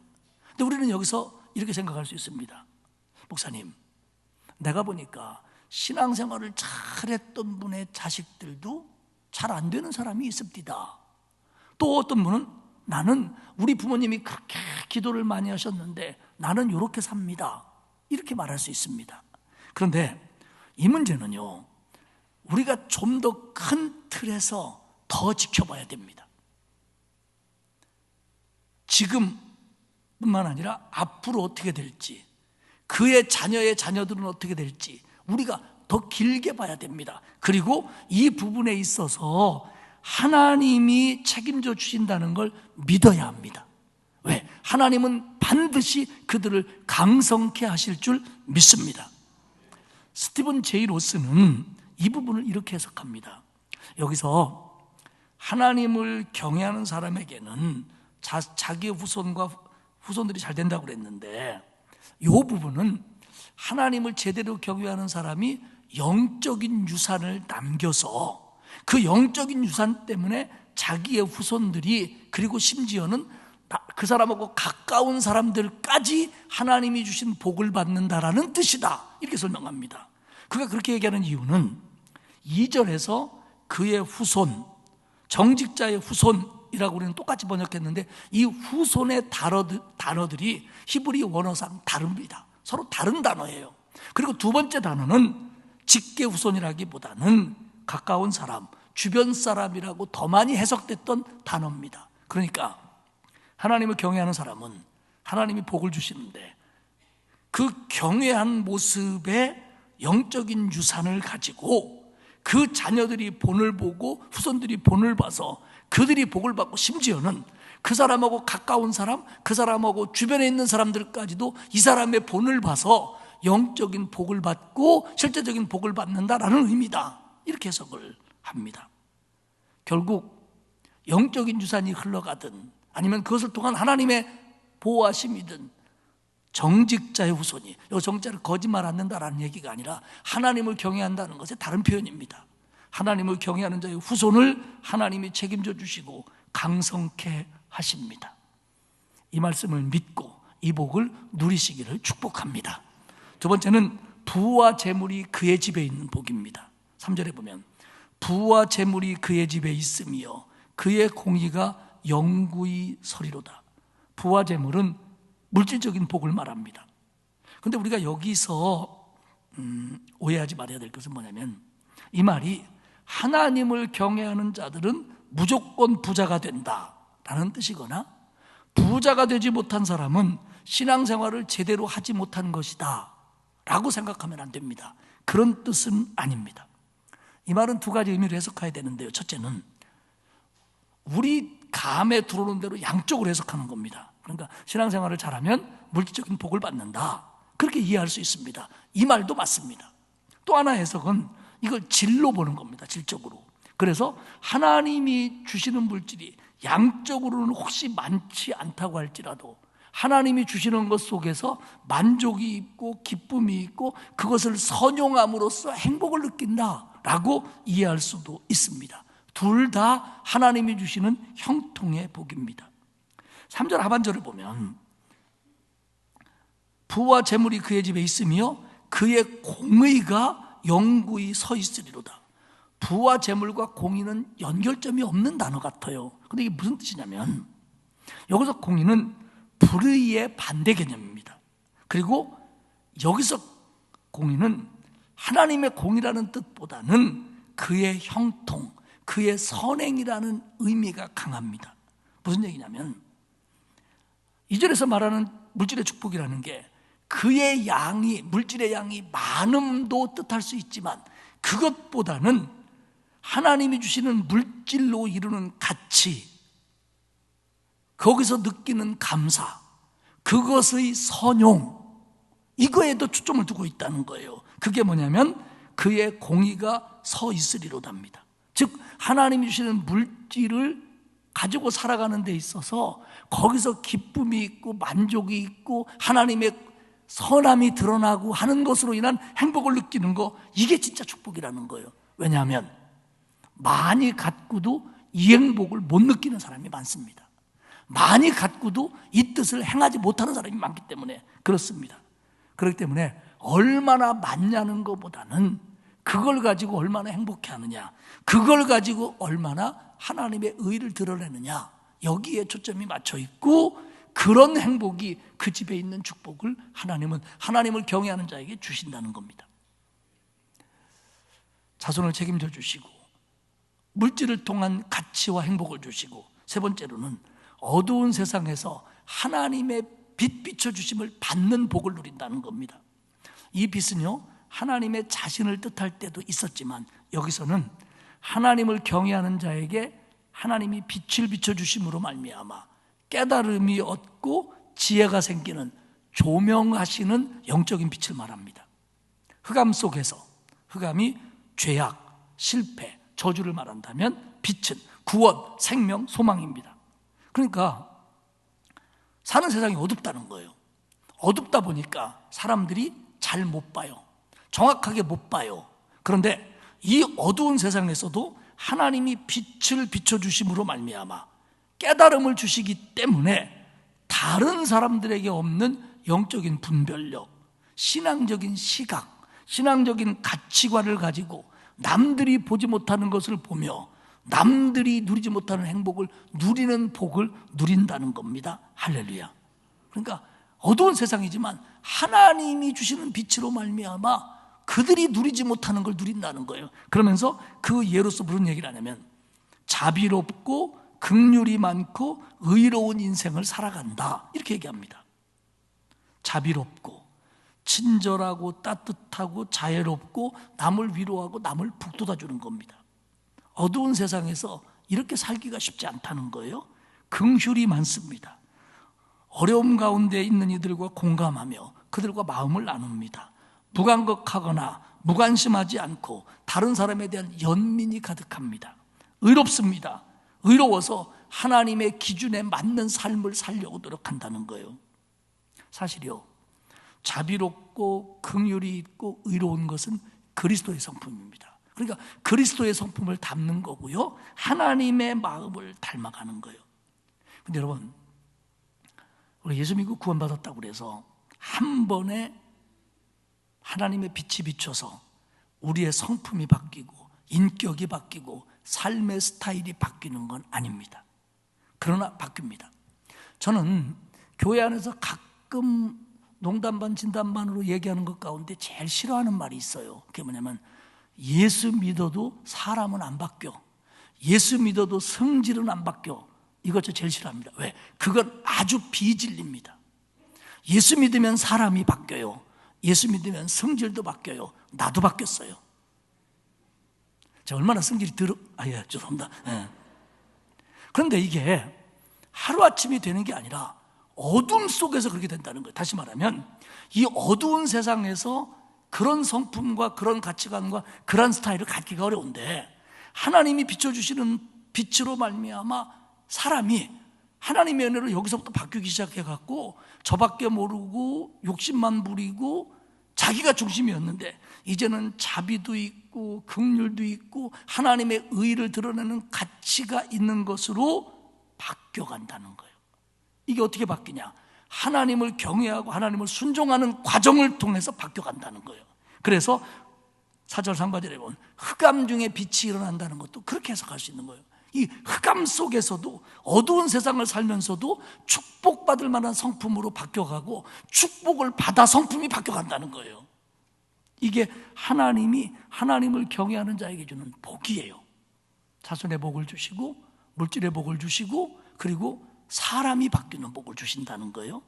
근데 우리는 여기서 이렇게 생각할 수 있습니다. 목사님, 내가 보니까 신앙생활을 잘했던 분의 자식들도 잘 안 되는 사람이 있습니다. 또 어떤 분은 나는 우리 부모님이 그렇게 기도를 많이 하셨는데 나는 이렇게 삽니다, 이렇게 말할 수 있습니다. 그런데 이 문제는요, 우리가 좀 더 큰 틀에서 더 지켜봐야 됩니다. 지금뿐만 아니라 앞으로 어떻게 될지, 그의 자녀의 자녀들은 어떻게 될지 우리가 더 길게 봐야 됩니다. 그리고 이 부분에 있어서 하나님이 책임져 주신다는 걸 믿어야 합니다. 왜? 하나님은 반드시 그들을 강성케 하실 줄 믿습니다. 스티븐 제이 로스는 이 부분을 이렇게 해석합니다. 여기서 하나님을 경외하는 사람에게는 자기의 후손들이 잘 된다고 그랬는데, 이 부분은 하나님을 제대로 경외하는 사람이 영적인 유산을 남겨서 그 영적인 유산 때문에 자기의 후손들이, 그리고 심지어는 그 사람하고 가까운 사람들까지 하나님이 주신 복을 받는다라는 뜻이다, 이렇게 설명합니다. 그가 그렇게 얘기하는 이유는 2절에서 그의 후손, 정직자의 후손이라고 우리는 똑같이 번역했는데, 이 후손의 단어들이 히브리 원어상 다릅니다. 서로 다른 단어예요. 그리고 두 번째 단어는 직계 후손이라기보다는 가까운 사람, 주변 사람이라고 더 많이 해석됐던 단어입니다. 그러니까 하나님을 경외하는 사람은 하나님이 복을 주시는데, 그 경외한 모습의 영적인 유산을 가지고 그 자녀들이 본을 보고 후손들이 본을 봐서 그들이 복을 받고, 심지어는 그 사람하고 가까운 사람, 그 사람하고 주변에 있는 사람들까지도 이 사람의 본을 봐서 영적인 복을 받고 실제적인 복을 받는다라는 의미다, 이렇게 해석을 합니다. 결국 영적인 유산이 흘러가든 아니면 그것을 통한 하나님의 보호하심이든, 정직자의 후손이, 이 정직자를 거짓말 않는다라는 얘기가 아니라 하나님을 경외한다는 것의 다른 표현입니다. 하나님을 경외하는 자의 후손을 하나님이 책임져 주시고 강성케 하십니다. 이 말씀을 믿고 이 복을 누리시기를 축복합니다. 두 번째는 부와 재물이 그의 집에 있는 복입니다. 3절에 보면 부와 재물이 그의 집에 있으며 그의 공의가 영구히 서리로다. 부와 재물은 물질적인 복을 말합니다. 그런데 우리가 여기서 오해하지 말아야 될 것은 뭐냐면, 이 말이 하나님을 경외하는 자들은 무조건 부자가 된다라는 뜻이거나, 부자가 되지 못한 사람은 신앙생활을 제대로 하지 못한 것이다 라고 생각하면 안 됩니다. 그런 뜻은 아닙니다. 이 말은 두 가지 의미로 해석해야 되는데요, 첫째는 우리 감에 들어오는 대로 양쪽으로 해석하는 겁니다. 그러니까 신앙생활을 잘하면 물질적인 복을 받는다, 그렇게 이해할 수 있습니다. 이 말도 맞습니다. 또 하나 해석은 이걸 질로 보는 겁니다. 질적으로. 그래서 하나님이 주시는 물질이 양적으로는 혹시 많지 않다고 할지라도 하나님이 주시는 것 속에서 만족이 있고 기쁨이 있고 그것을 선용함으로써 행복을 느낀다라고 이해할 수도 있습니다. 둘 다 하나님이 주시는 형통의 복입니다. 3절 하반절을 보면 부와 재물이 그의 집에 있으며 그의 공의가 영구히 서 있으리로다. 부와 재물과 공의는 연결점이 없는 단어 같아요. 그런데 이게 무슨 뜻이냐면, 여기서 공의는 불의의 반대 개념입니다. 그리고 여기서 공의는 하나님의 공의라는 뜻보다는 그의 형통, 그의 선행이라는 의미가 강합니다. 무슨 얘기냐면, 2절에서 말하는 물질의 축복이라는 게 그의 양이, 물질의 양이 많음도 뜻할 수 있지만, 그것보다는 하나님이 주시는 물질로 이루는 가치, 거기서 느끼는 감사, 그것의 선용, 이거에도 초점을 두고 있다는 거예요. 그게 뭐냐면 그의 공의가 서 있으리로답니다. 즉 하나님이 주시는 물질을 가지고 살아가는 데 있어서 거기서 기쁨이 있고 만족이 있고 하나님의 선함이 드러나고 하는 것으로 인한 행복을 느끼는 거, 이게 진짜 축복이라는 거예요. 왜냐하면 많이 갖고도 이 행복을 못 느끼는 사람이 많습니다. 많이 갖고도 이 뜻을 행하지 못하는 사람이 많기 때문에 그렇습니다. 그렇기 때문에 얼마나 많냐는 것보다는 그걸 가지고 얼마나 행복해하느냐, 그걸 가지고 얼마나 하나님의 의를 드러내느냐, 여기에 초점이 맞춰 있고, 그런 행복이 그 집에 있는 축복을 하나님은 하나님을 경외하는 자에게 주신다는 겁니다. 자손을 책임져 주시고 물질을 통한 가치와 행복을 주시고, 세 번째로는 어두운 세상에서 하나님의 빛 비춰주심을 받는 복을 누린다는 겁니다. 이 빛은요, 하나님의 자신을 뜻할 때도 있었지만 여기서는 하나님을 경외하는 자에게 하나님이 빛을 비춰주심으로 말미암아 깨달음이 얻고 지혜가 생기는 조명하시는 영적인 빛을 말합니다. 흑암 속에서, 흑암이 죄악, 실패, 저주를 말한다면 빛은 구원, 생명, 소망입니다. 그러니까 사는 세상이 어둡다는 거예요. 어둡다 보니까 사람들이 잘 못 봐요. 정확하게 못 봐요. 그런데 이 어두운 세상에서도 하나님이 빛을 비춰주심으로 말미암아 깨달음을 주시기 때문에 다른 사람들에게 없는 영적인 분별력, 신앙적인 시각, 신앙적인 가치관을 가지고 남들이 보지 못하는 것을 보며 남들이 누리지 못하는 행복을 누리는 복을 누린다는 겁니다. 할렐루야. 그러니까 어두운 세상이지만 하나님이 주시는 빛으로 말미암아 그들이 누리지 못하는 걸 누린다는 거예요. 그러면서 그 예로서 무슨 얘기를 하냐면 자비롭고 긍휼이 많고 의로운 인생을 살아간다, 이렇게 얘기합니다. 자비롭고 친절하고 따뜻하고 자애롭고 남을 위로하고 남을 북돋아주는 겁니다. 어두운 세상에서 이렇게 살기가 쉽지 않다는 거예요. 긍휼이 많습니다. 어려움 가운데 있는 이들과 공감하며 그들과 마음을 나눕니다. 무감각하거나 무관심하지 않고 다른 사람에 대한 연민이 가득합니다. 의롭습니다. 의로워서 하나님의 기준에 맞는 삶을 살려고 노력한다는 거예요. 사실요, 자비롭고 긍휼이 있고 의로운 것은 그리스도의 성품입니다. 그러니까 그리스도의 성품을 담는 거고요, 하나님의 마음을 닮아가는 거예요. 근데 여러분, 우리 예수 믿고 구원받았다고 그래서 한 번에 하나님의 빛이 비춰서 우리의 성품이 바뀌고 인격이 바뀌고 삶의 스타일이 바뀌는 건 아닙니다. 그러나 바뀝니다. 저는 교회 안에서 가끔 농담 반 진담 반으로 얘기하는 것 가운데 제일 싫어하는 말이 있어요. 그게 뭐냐면 예수 믿어도 사람은 안 바뀌어, 예수 믿어도 성질은 안 바뀌어. 이것 저 제일 싫어합니다. 왜? 그건 아주 비진리입니다. 예수 믿으면 사람이 바뀌어요. 예수 믿으면 성질도 바뀌어요. 나도 바뀌었어요. 제가 얼마나 성질이 죄송합니다. 네. 그런데 이게 하루아침이 되는 게 아니라 어둠 속에서 그렇게 된다는 거예요. 다시 말하면 이 어두운 세상에서 그런 성품과 그런 가치관과 그런 스타일을 갖기가 어려운데 하나님이 비춰주시는 빛으로 말미암아 사람이 하나님의 은혜로 여기서부터 바뀌기 시작해갖고 저밖에 모르고 욕심만 부리고 자기가 중심이었는데 이제는 자비도 있고 긍휼도 있고 하나님의 의를 드러내는 가치가 있는 것으로 바뀌어간다는 거예요. 이게 어떻게 바뀌냐? 하나님을 경외하고 하나님을 순종하는 과정을 통해서 바뀌어간다는 거예요. 그래서 4절 3과절에 보면 흑암 중에 빛이 일어난다는 것도 그렇게 해석할 수 있는 거예요. 이 흑암 속에서도 어두운 세상을 살면서도 축복받을 만한 성품으로 바뀌어가고 축복을 받아 성품이 바뀌어간다는 거예요. 이게 하나님이 하나님을 경외하는 자에게 주는 복이에요. 자손의 복을 주시고 물질의 복을 주시고 그리고 사람이 바뀌는 복을 주신다는 거예요.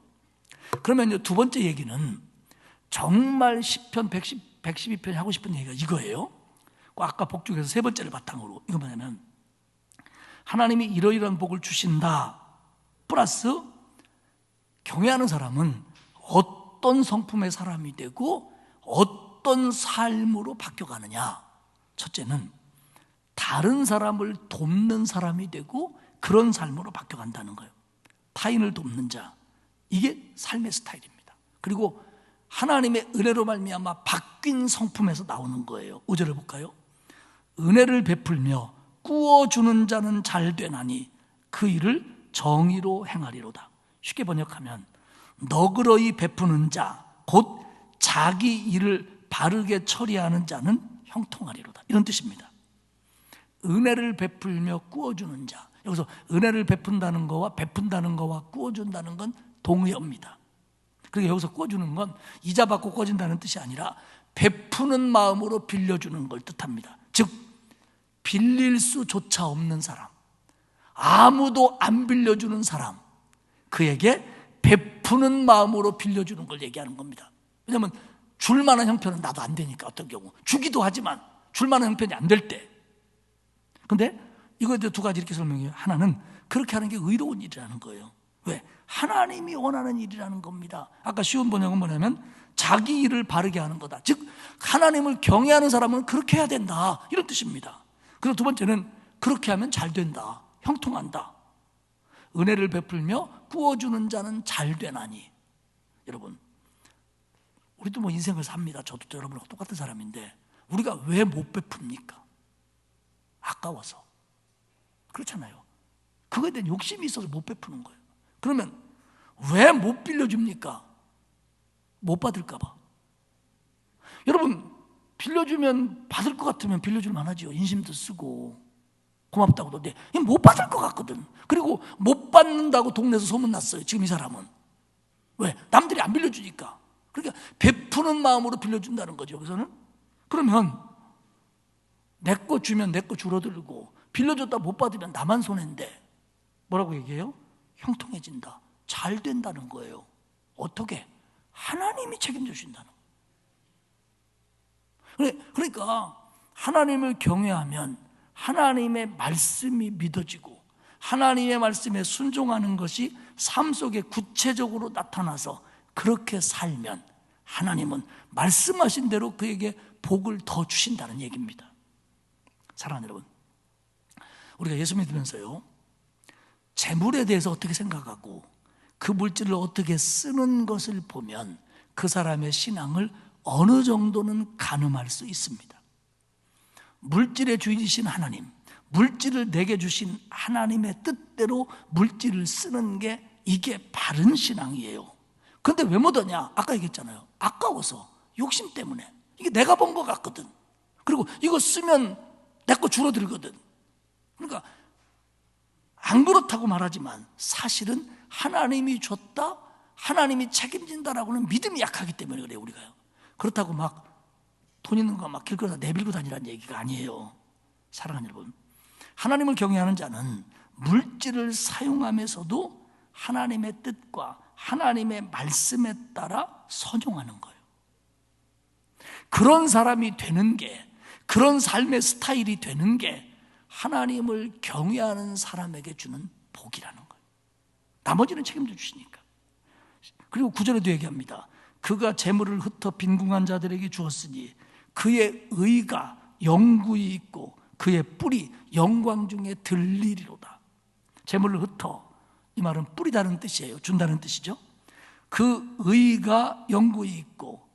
그러면 두 번째 얘기는 정말 시편 112편이 하고 싶은 얘기가 이거예요. 아까 복 중에서 세 번째를 바탕으로 이거 뭐냐면 하나님이 이러이러한 복을 주신다 플러스 경외하는 사람은 어떤 성품의 사람이 되고 어떤 삶으로 바뀌어가느냐. 첫째는 다른 사람을 돕는 사람이 되고 그런 삶으로 바뀌어간다는 거예요. 타인을 돕는 자, 이게 삶의 스타일입니다. 그리고 하나님의 은혜로 말미암아 바뀐 성품에서 나오는 거예요. 5절을 볼까요? 은혜를 베풀며 꾸어주는 자는 잘 되나니 그 일을 정의로 행하리로다. 쉽게 번역하면 너그러이 베푸는 자, 곧 자기 일을 바르게 처리하는 자는 형통하리로다, 이런 뜻입니다. 은혜를 베풀며 꾸어주는 자, 여기서 은혜를 베푼다는 거와 베푼다는 거와 꾸어준다는 건 동의어입니다. 그리고 여기서 꾸어주는 건 이자 받고 꾸어진다는 뜻이 아니라 베푸는 마음으로 빌려주는 걸 뜻합니다. 즉 빌릴 수조차 없는 사람, 아무도 안 빌려주는 사람, 그에게 베풀 베푸는 마음으로 빌려주는 걸 얘기하는 겁니다. 왜냐하면 줄 만한 형편은 나도 안 되니까, 어떤 경우 주기도 하지만 줄 만한 형편이 안 될 때. 근데 이거에 대해 두 가지 이렇게 설명해요. 하나는 그렇게 하는 게 의로운 일이라는 거예요. 왜? 하나님이 원하는 일이라는 겁니다. 아까 쉬운 번역은 뭐냐면 자기 일을 바르게 하는 거다. 즉 하나님을 경외하는 사람은 그렇게 해야 된다, 이런 뜻입니다. 그리고 두 번째는 그렇게 하면 잘 된다, 형통한다. 은혜를 베풀며 부어주는 자는 잘 되나니. 여러분, 우리도 뭐 인생을 삽니다. 저도 여러분과 똑같은 사람인데 우리가 왜 못 베풉니까? 아까워서. 그렇잖아요. 그거에 대한 욕심이 있어서 못 베푸는 거예요. 그러면 왜 못 빌려줍니까? 못 받을까 봐. 여러분, 빌려주면 받을 것 같으면 빌려줄 만하죠. 인심도 쓰고 고맙다고도. 근데 못 받을 것 같거든. 그리고 못 받는다고 동네에서 소문났어요. 지금 이 사람은. 왜? 남들이 안 빌려주니까. 그러니까 베푸는 마음으로 빌려준다는 거죠, 여기서는. 그러면 내 거 주면 내 거 줄어들고 빌려줬다 못 받으면 나만 손해인데 뭐라고 얘기해요? 형통해진다, 잘 된다는 거예요. 어떻게? 하나님이 책임져 주신다는 거예요. 그러니까 하나님을 경외하면 하나님의 말씀이 믿어지고 하나님의 말씀에 순종하는 것이 삶 속에 구체적으로 나타나서 그렇게 살면 하나님은 말씀하신 대로 그에게 복을 더 주신다는 얘기입니다. 사랑하는 여러분, 우리가 예수 믿으면서요, 재물에 대해서 어떻게 생각하고 그 물질을 어떻게 쓰는 것을 보면 그 사람의 신앙을 어느 정도는 가늠할 수 있습니다. 물질의 주인이신 하나님, 물질을 내게 주신 하나님의 뜻대로 물질을 쓰는 게 이게 바른 신앙이에요. 그런데 왜 못하냐? 아까 얘기했잖아요. 아까워서, 욕심 때문에. 이게 내가 본 것 같거든. 그리고 이거 쓰면 내 거 줄어들거든. 그러니까 안 그렇다고 말하지만 사실은 하나님이 줬다, 하나님이 책임진다라고는 믿음이 약하기 때문에 그래요, 우리가요. 그렇다고 막 돈 있는 거 막 길거리에다 내밀고 다니라는 얘기가 아니에요. 사랑하는 여러분, 하나님을 경외하는 자는 물질을 사용하면서도 하나님의 뜻과 하나님의 말씀에 따라 선용하는 거예요. 그런 사람이 되는 게, 그런 삶의 스타일이 되는 게 하나님을 경외하는 사람에게 주는 복이라는 거예요. 나머지는 책임져 주시니까. 그리고 9절에도 얘기합니다. 그가 재물을 흩어 빈궁한 자들에게 주었으니 그의 의가 영구히 있고 그의 뿔이 영광 중에 들리리로다. 재물을 흩어, 이 말은 뿌리다는 뜻이에요. 준다는 뜻이죠. 그 의가 영구히 있고,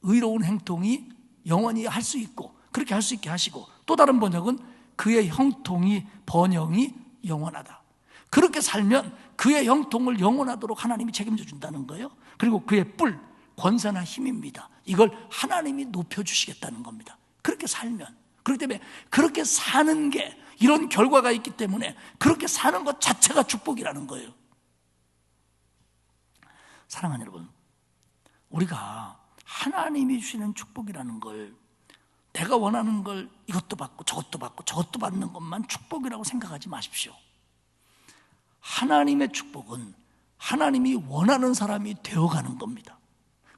의로운 행동이 영원히 할 수 있고, 그렇게 할 수 있게 하시고, 또 다른 번역은 그의 형통이, 번영이 영원하다. 그렇게 살면 그의 형통을 영원하도록 하나님이 책임져 준다는 거예요. 그리고 그의 뿔, 권세나 힘입니다. 이걸 하나님이 높여주시겠다는 겁니다. 그렇게 살면. 그렇기 때문에 그렇게 사는 게 이런 결과가 있기 때문에 그렇게 사는 것 자체가 축복이라는 거예요. 사랑하는 여러분, 우리가 하나님이 주시는 축복이라는 걸, 내가 원하는 걸 이것도 받고 저것도 받고 저것도 받는 것만 축복이라고 생각하지 마십시오. 하나님의 축복은 하나님이 원하는 사람이 되어가는 겁니다.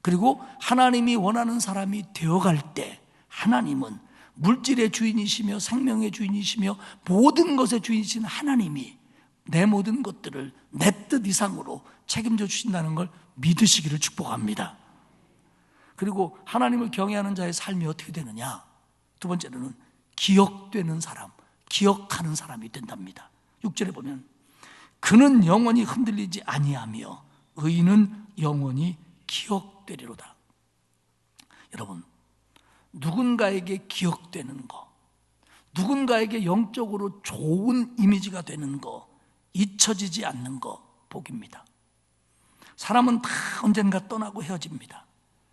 그리고 하나님이 원하는 사람이 되어갈 때 하나님은 물질의 주인이시며 생명의 주인이시며 모든 것의 주인이신 하나님이 내 모든 것들을 내 뜻 이상으로 책임져 주신다는 걸 믿으시기를 축복합니다. 그리고 하나님을 경외하는 자의 삶이 어떻게 되느냐? 두 번째로는 기억되는 사람, 기억하는 사람이 된답니다. 6절에 보면 그는 영원히 흔들리지 아니하며 의인은 영원히 기억되리로다. 여러분, 누군가에게 기억되는 거, 누군가에게 영적으로 좋은 이미지가 되는 거, 잊혀지지 않는 거 복입니다. 사람은 다 언젠가 떠나고 헤어집니다.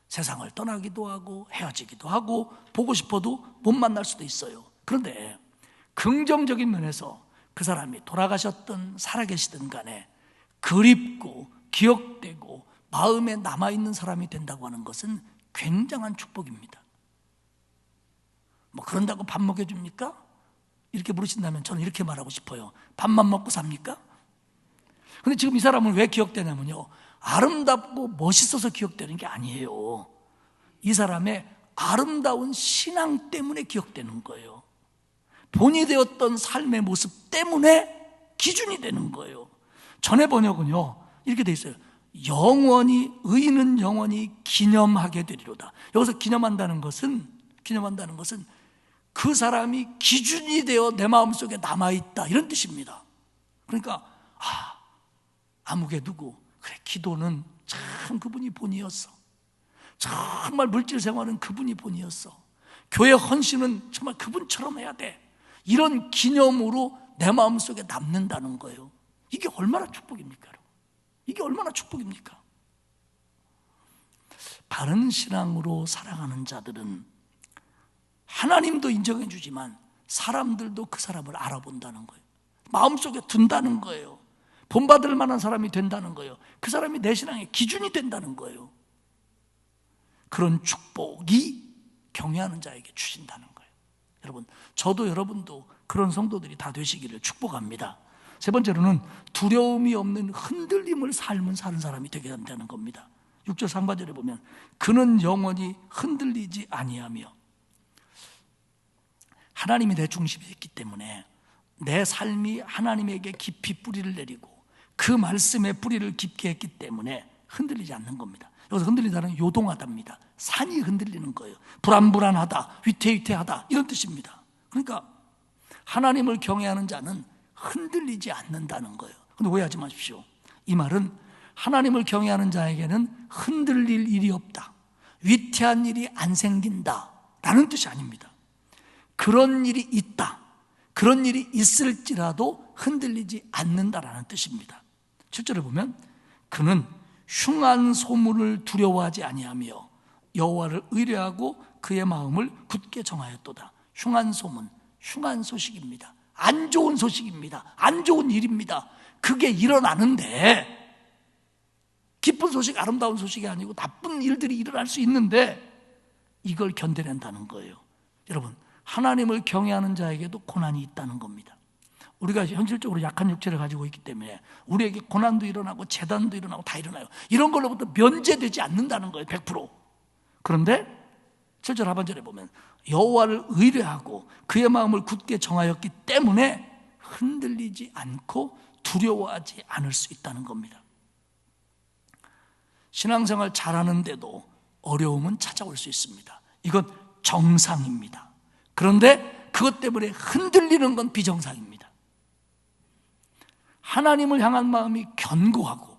세상을 떠나기도 하고 헤어지기도 하고 보고 싶어도 못 만날 수도 있어요. 그런데 긍정적인 면에서 그 사람이 돌아가셨든 살아계시든 간에 그립고 기억되고 마음에 남아있는 사람이 된다고 하는 것은 굉장한 축복입니다. 뭐 그런다고 밥 먹여줍니까? 이렇게 물으신다면 저는 이렇게 말하고 싶어요. 밥만 먹고 삽니까? 근데 지금 이 사람은 왜 기억되냐면요, 아름답고 멋있어서 기억되는 게 아니에요. 이 사람의 아름다운 신앙 때문에 기억되는 거예요. 본이 되었던 삶의 모습 때문에 기준이 되는 거예요. 전에 번역은요 이렇게 돼 있어요. 영원히, 의인은 영원히 기념하게 되리로다. 여기서 기념한다는 것은 그 사람이 기준이 되어 내 마음속에 남아있다, 이런 뜻입니다. 그러니까 아무개 누구, 그래, 기도는 참 그분이 본이었어. 정말 물질 생활은 그분이 본이었어. 교회 헌신은 정말 그분처럼 해야 돼. 이런 기념으로 내 마음속에 남는다는 거예요. 이게 얼마나 축복입니까, 여러분? 이게 얼마나 축복입니까? 바른 신앙으로 살아가는 자들은 하나님도 인정해 주지만 사람들도 그 사람을 알아본다는 거예요. 마음속에 둔다는 거예요. 본받을 만한 사람이 된다는 거예요. 그 사람이 내 신앙의 기준이 된다는 거예요. 그런 축복이 경외하는 자에게 주신다는 거예요. 여러분, 저도 여러분도 그런 성도들이 다 되시기를 축복합니다. 세 번째로는 두려움이 없는 흔들림을 삶은 사는 사람이 되게 된다는 겁니다. 6절 상반절에 보면 그는 영원히 흔들리지 아니하며, 하나님이 내 중심이 있기 때문에 내 삶이 하나님에게 깊이 뿌리를 내리고 그 말씀에 뿌리를 깊게 했기 때문에 흔들리지 않는 겁니다. 여기서 흔들리다는 요동하다입니다. 산이 흔들리는 거예요. 불안불안하다, 위태위태하다, 이런 뜻입니다. 그러니까 하나님을 경외하는 자는 흔들리지 않는다는 거예요. 근데 오해하지 마십시오. 이 말은 하나님을 경외하는 자에게는 흔들릴 일이 없다, 위태한 일이 안 생긴다 라는 뜻이 아닙니다. 그런 일이 있다, 그런 일이 있을지라도 흔들리지 않는다라는 뜻입니다. 7절을 보면 그는 흉한 소문을 두려워하지 아니하며 여호와를 의뢰하고 그의 마음을 굳게 정하였도다. 흉한 소문, 흉한 소식입니다. 안 좋은 소식입니다. 안 좋은 일입니다. 그게 일어나는데, 기쁜 소식, 아름다운 소식이 아니고 나쁜 일들이 일어날 수 있는데 이걸 견뎌낸다는 거예요. 여러분, 하나님을 경외하는 자에게도 고난이 있다는 겁니다. 우리가 현실적으로 약한 육체를 가지고 있기 때문에 우리에게 고난도 일어나고 재단도 일어나고 다 일어나요. 이런 걸로부터 면제되지 않는다는 거예요, 100%. 그런데 7절 하반절에 보면 여호와를 의뢰하고 그의 마음을 굳게 정하였기 때문에 흔들리지 않고 두려워하지 않을 수 있다는 겁니다. 신앙생활 잘하는데도 어려움은 찾아올 수 있습니다. 이건 정상입니다. 그런데 그것 때문에 흔들리는 건 비정상입니다. 하나님을 향한 마음이 견고하고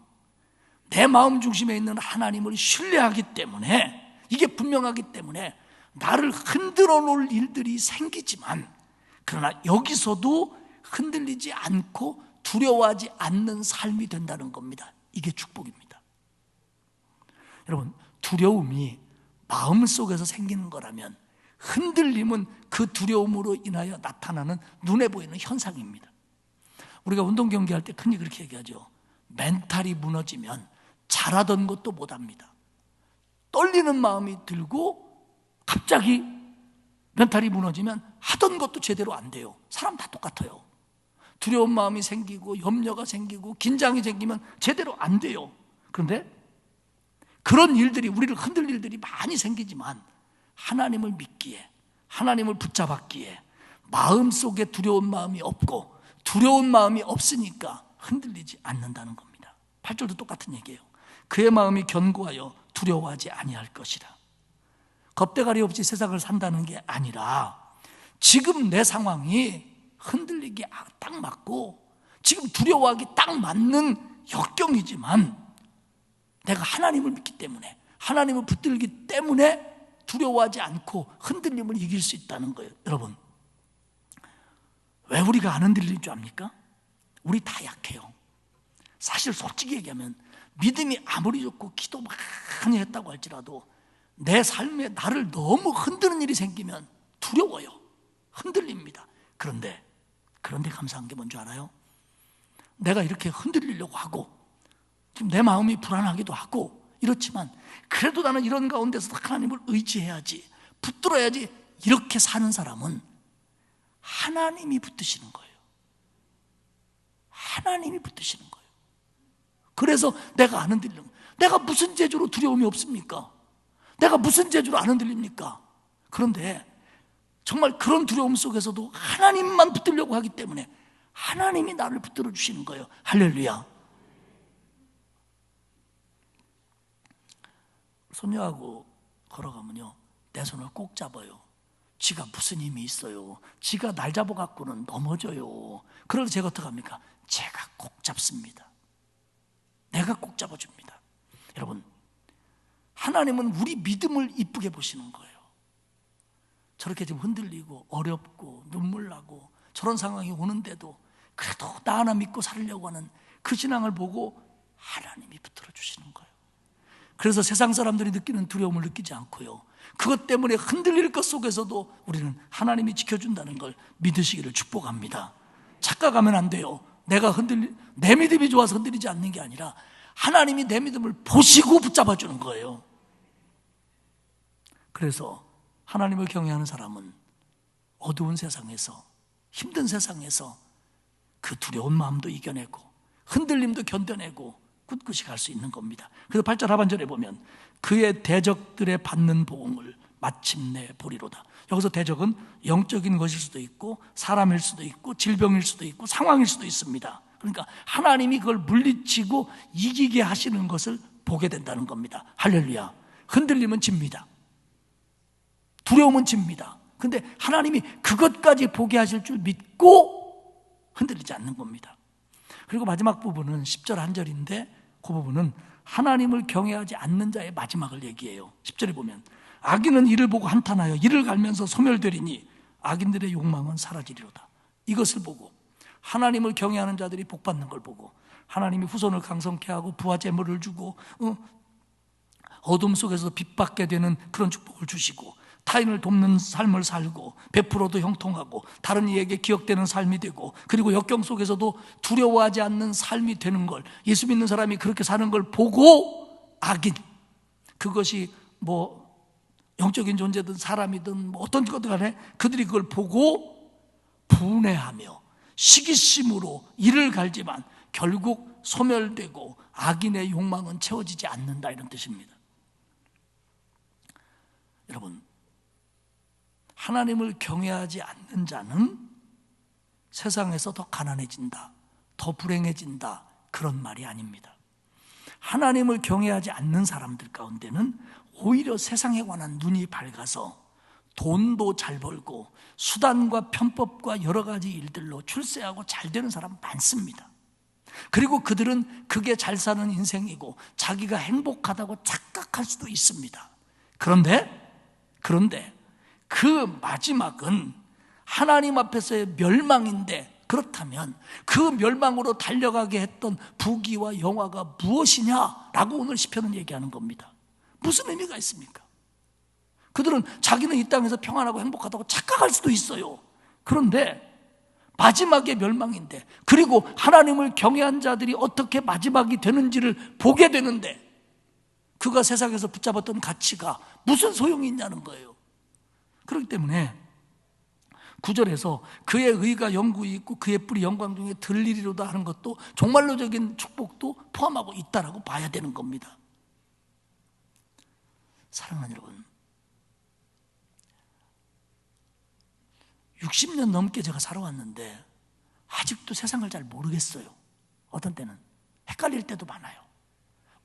내 마음 중심에 있는 하나님을 신뢰하기 때문에, 이게 분명하기 때문에 나를 흔들어 놓을 일들이 생기지만, 그러나 여기서도 흔들리지 않고 두려워하지 않는 삶이 된다는 겁니다. 이게 축복입니다. 여러분, 두려움이 마음속에서 생기는 거라면 흔들림은 그 두려움으로 인하여 나타나는 눈에 보이는 현상입니다. 우리가 운동 경기할 때 흔히 그렇게 얘기하죠. 멘탈이 무너지면 잘하던 것도 못합니다. 떨리는 마음이 들고 갑자기 멘탈이 무너지면 하던 것도 제대로 안 돼요. 사람 다 똑같아요. 두려운 마음이 생기고 염려가 생기고 긴장이 생기면 제대로 안 돼요. 그런데 그런 일들이, 우리를 흔들 일들이 많이 생기지만 하나님을 믿기에, 하나님을 붙잡았기에 마음속에 두려운 마음이 없고 두려운 마음이 없으니까 흔들리지 않는다는 겁니다. 8절도 똑같은 얘기예요. 그의 마음이 견고하여 두려워하지 아니할 것이라. 겁대가리 없이 세상을 산다는 게 아니라 지금 내 상황이 흔들리기 딱 맞고 지금 두려워하기 딱 맞는 역경이지만 내가 하나님을 믿기 때문에, 하나님을 붙들기 때문에 두려워하지 않고 흔들림을 이길 수 있다는 거예요. 여러분, 왜 우리가 안 흔들릴 줄 압니까? 우리 다 약해요. 사실 솔직히 얘기하면 믿음이 아무리 좋고 기도 많이 했다고 할지라도 내 삶에 나를 너무 흔드는 일이 생기면 두려워요. 흔들립니다. 그런데 감사한 게 뭔지 알아요? 내가 이렇게 흔들리려고 하고 지금 내 마음이 불안하기도 하고 이렇지만 그래도 나는 이런 가운데서 하나님을 의지해야지, 붙들어야지, 이렇게 사는 사람은 하나님이 붙드시는 거예요. 하나님이 붙드시는 거예요. 그래서 내가 안 흔들리는 거예요. 내가 무슨 재주로 두려움이 없습니까? 내가 무슨 재주로 안 흔들립니까? 그런데 정말 그런 두려움 속에서도 하나님만 붙들려고 하기 때문에 하나님이 나를 붙들어 주시는 거예요. 할렐루야. 손녀하고 걸어가면요, 내 손을 꼭 잡아요. 지가 무슨 힘이 있어요. 지가 날 잡아갖고는 넘어져요. 그럴 때 제가 어떻게 합니까? 제가 꼭 잡습니다. 내가 꼭 잡아줍니다. 여러분, 하나님은 우리 믿음을 이쁘게 보시는 거예요. 저렇게 지금 흔들리고 어렵고 눈물 나고 저런 상황이 오는데도 그래도 나 하나 믿고 살려고 하는 그 신앙을 보고 하나님이 붙들어 주시는 거예요. 그래서 세상 사람들이 느끼는 두려움을 느끼지 않고요, 그것 때문에 흔들릴 것 속에서도 우리는 하나님이 지켜준다는 걸 믿으시기를 축복합니다. 착각하면 안 돼요. 내 믿음이 좋아서 흔들리지 않는 게 아니라 하나님이 내 믿음을 보시고 붙잡아 주는 거예요. 그래서 하나님을 경외하는 사람은 어두운 세상에서, 힘든 세상에서 그 두려운 마음도 이겨내고 흔들림도 견뎌내고 꿋꿋이 갈 수 있는 겁니다. 그래서 8절 하반절에 보면 그의 대적들의 받는 보응을 마침내 보리로다. 여기서 대적은 영적인 것일 수도 있고 사람일 수도 있고 질병일 수도 있고 상황일 수도 있습니다. 그러니까 하나님이 그걸 물리치고 이기게 하시는 것을 보게 된다는 겁니다. 할렐루야. 흔들림은 집니다. 두려움은 집니다. 근데 하나님이 그것까지 보게 하실 줄 믿고 흔들리지 않는 겁니다. 그리고 마지막 부분은 10절 한 절인데 그 부분은 하나님을 경외하지 않는 자의 마지막을 얘기해요. 10절에 보면 악인은 이를 보고 한탄하여 이를 갈면서 소멸되리니 악인들의 욕망은 사라지리로다. 이것을 보고 하나님을 경외하는 자들이 복받는 걸 보고 하나님이 후손을 강성케 하고 부와 재물을 주고 어둠 속에서 빛받게 되는 그런 축복을 주시고 타인을 돕는 삶을 살고 베풀어도 형통하고 다른 이에게 기억되는 삶이 되고 그리고 역경 속에서도 두려워하지 않는 삶이 되는 걸, 예수 믿는 사람이 그렇게 사는 걸 보고 악인, 그것이 뭐 영적인 존재든 사람이든 뭐 어떤 것든 간에 그들이 그걸 보고 분해하며 시기심으로 이를 갈지만 결국 소멸되고 악인의 욕망은 채워지지 않는다, 이런 뜻입니다. 여러분, 하나님을 경외하지 않는 자는 세상에서 더 가난해진다, 더 불행해진다, 그런 말이 아닙니다. 하나님을 경외하지 않는 사람들 가운데는 오히려 세상에 관한 눈이 밝아서 돈도 잘 벌고 수단과 편법과 여러 가지 일들로 출세하고 잘 되는 사람 많습니다. 그리고 그들은 그게 잘 사는 인생이고 자기가 행복하다고 착각할 수도 있습니다. 그런데 그 마지막은 하나님 앞에서의 멸망인데, 그렇다면 그 멸망으로 달려가게 했던 부귀와 영화가 무엇이냐라고 오늘 시편은 얘기하는 겁니다. 무슨 의미가 있습니까? 그들은 자기는 이 땅에서 평안하고 행복하다고 착각할 수도 있어요. 그런데 마지막의 멸망인데, 그리고 하나님을 경외한 자들이 어떻게 마지막이 되는지를 보게 되는데 그가 세상에서 붙잡았던 가치가 무슨 소용이 있냐는 거예요. 그렇기 때문에 9절에서 그의 의가 영구히 있고 그의 뿔이 영광 중에 들리리로다 하는 것도 종말로적인 축복도 포함하고 있다라고 봐야 되는 겁니다. 사랑하는 여러분, 60년 넘게 제가 살아왔는데 아직도 세상을 잘 모르겠어요. 어떤 때는 헷갈릴 때도 많아요.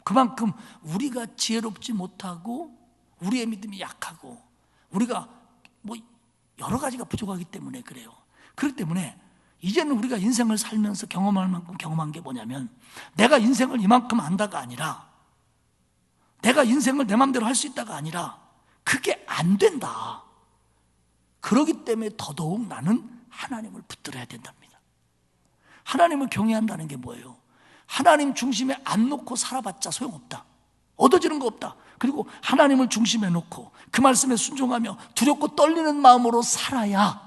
그만큼 우리가 지혜롭지 못하고 우리의 믿음이 약하고 우리가 뭐 여러 가지가 부족하기 때문에 그래요. 그렇기 때문에 이제는 우리가 인생을 살면서 경험할 만큼 경험한 게 뭐냐면, 내가 인생을 이만큼 안다가 아니라, 내가 인생을 내 마음대로 할 수 있다가 아니라 그게 안 된다. 그렇기 때문에 더더욱 나는 하나님을 붙들어야 된답니다. 하나님을 경외한다는 게 뭐예요? 하나님 중심에 안 놓고 살아봤자 소용없다. 얻어지는 거 없다. 그리고 하나님을 중심에 놓고 그 말씀에 순종하며 두렵고 떨리는 마음으로 살아야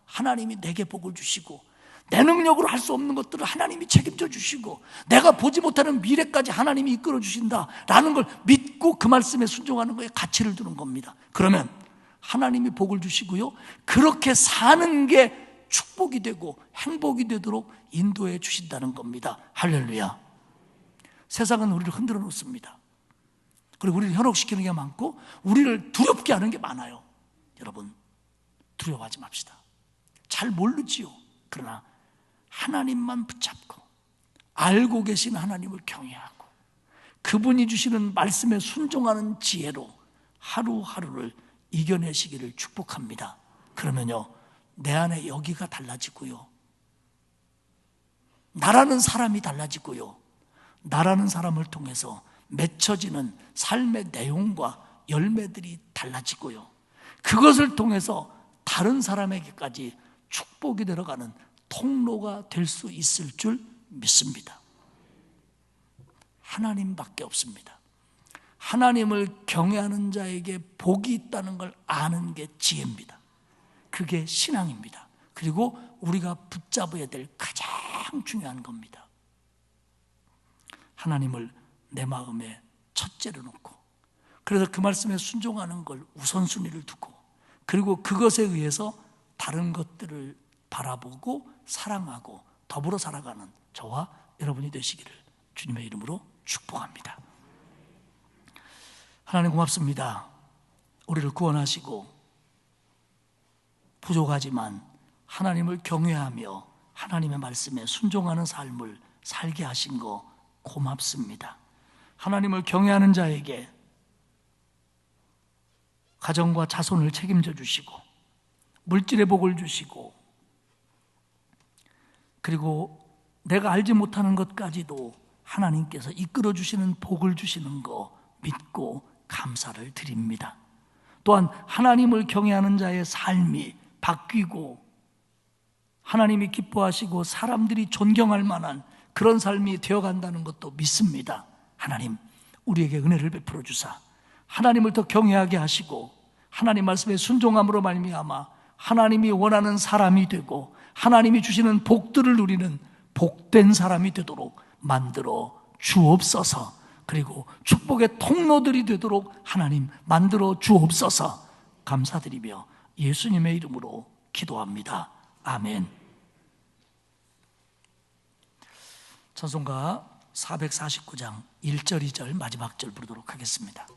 하나님이 내게 복을 주시고, 내 능력으로 할 수 없는 것들을 하나님이 책임져 주시고, 내가 보지 못하는 미래까지 하나님이 이끌어 주신다라는 걸 믿고 그 말씀에 순종하는 거에 가치를 두는 겁니다. 그러면 하나님이 복을 주시고요, 그렇게 사는 게 축복이 되고 행복이 되도록 인도해 주신다는 겁니다. 할렐루야. 세상은 우리를 흔들어 놓습니다. 그리고 우리를 현혹시키는 게 많고 우리를 두렵게 하는 게 많아요. 여러분, 두려워하지 맙시다. 잘 모르지요. 그러나 하나님만 붙잡고 알고 계신 하나님을 경외하고 그분이 주시는 말씀에 순종하는 지혜로 하루하루를 이겨내시기를 축복합니다. 그러면요, 내 안에 여기가 달라지고요, 나라는 사람이 달라지고요, 나라는 사람을 통해서 맺혀지는 삶의 내용과 열매들이 달라지고요, 그것을 통해서 다른 사람에게까지 축복이 들어가는 통로가 될 수 있을 줄 믿습니다. 하나님밖에 없습니다. 하나님을 경외하는 자에게 복이 있다는 걸 아는 게 지혜입니다. 그게 신앙입니다. 그리고 우리가 붙잡아야 될 가장 중요한 겁니다. 하나님을 내 마음에 첫째로 놓고, 그래서 그 말씀에 순종하는 걸 우선순위를 두고, 그리고 그것에 의해서 다른 것들을 바라보고 사랑하고 더불어 살아가는 저와 여러분이 되시기를 주님의 이름으로 축복합니다. 하나님 고맙습니다. 우리를 구원하시고 부족하지만 하나님을 경외하며 하나님의 말씀에 순종하는 삶을 살게 하신 거 고맙습니다. 하나님을 경외하는 자에게 가정과 자손을 책임져 주시고 물질의 복을 주시고, 그리고 내가 알지 못하는 것까지도 하나님께서 이끌어 주시는 복을 주시는 거 믿고 감사를 드립니다. 또한 하나님을 경외하는 자의 삶이 바뀌고 하나님이 기뻐하시고 사람들이 존경할 만한 그런 삶이 되어간다는 것도 믿습니다. 하나님, 우리에게 은혜를 베풀어 주사 하나님을 더 경외하게 하시고 하나님 말씀에 순종함으로 말미암아 하나님이 원하는 사람이 되고 하나님이 주시는 복들을 누리는 복된 사람이 되도록 만들어 주옵소서. 그리고 축복의 통로들이 되도록 하나님 만들어 주옵소서. 감사드리며 예수님의 이름으로 기도합니다. 아멘. 찬송가 449장 1절 2절 마지막 절 부르도록 하겠습니다.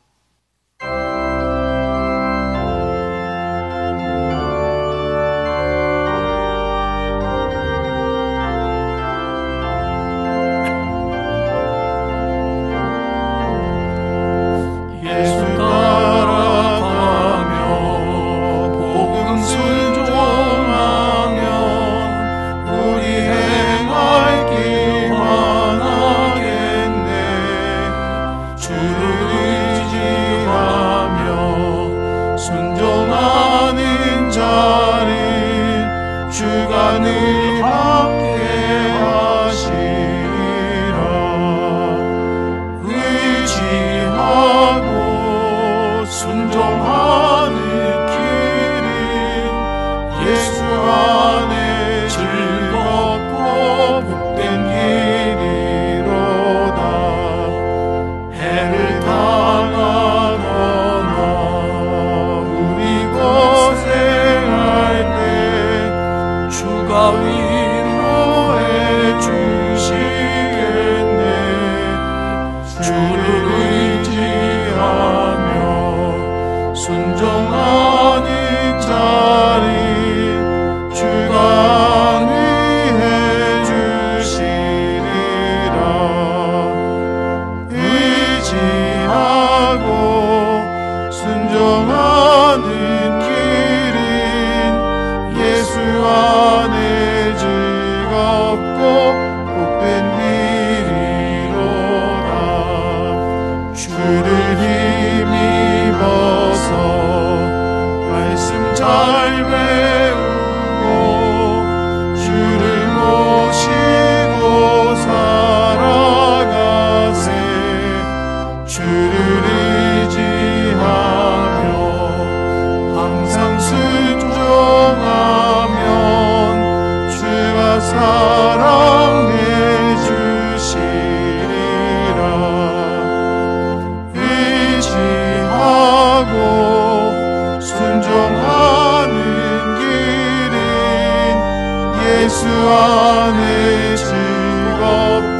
예수 안에 즐겁고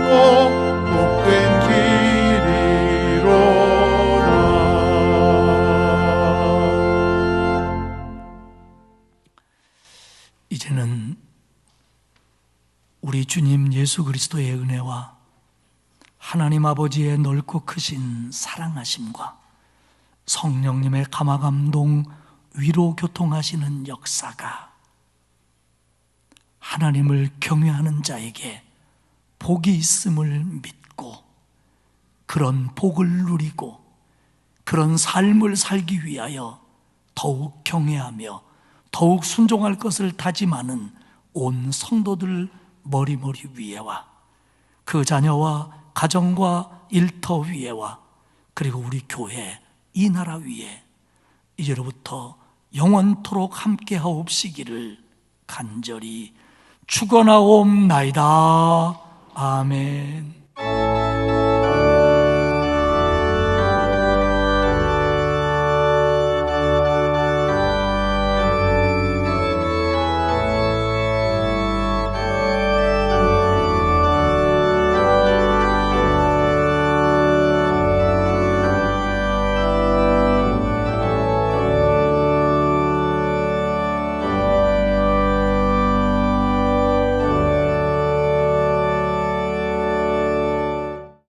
복된 길 우리 주님 예수 그리스도의 은혜와 하나님 아버지의 넓고 크신 사랑하심과 성령님의 감화감동, 위로 교통하시는 역사가 하나님을 경외하는 자에게 복이 있음을 믿고 그런 복을 누리고 그런 삶을 살기 위하여 더욱 경외하며 더욱 순종할 것을 다짐하는 온 성도들 머리머리 위에와 그 자녀와 가정과 일터 위에와 그리고 우리 교회 이 나라 위에 이제로부터 영원토록 함께하옵시기를 간절히 축원하옵나이다. 아멘.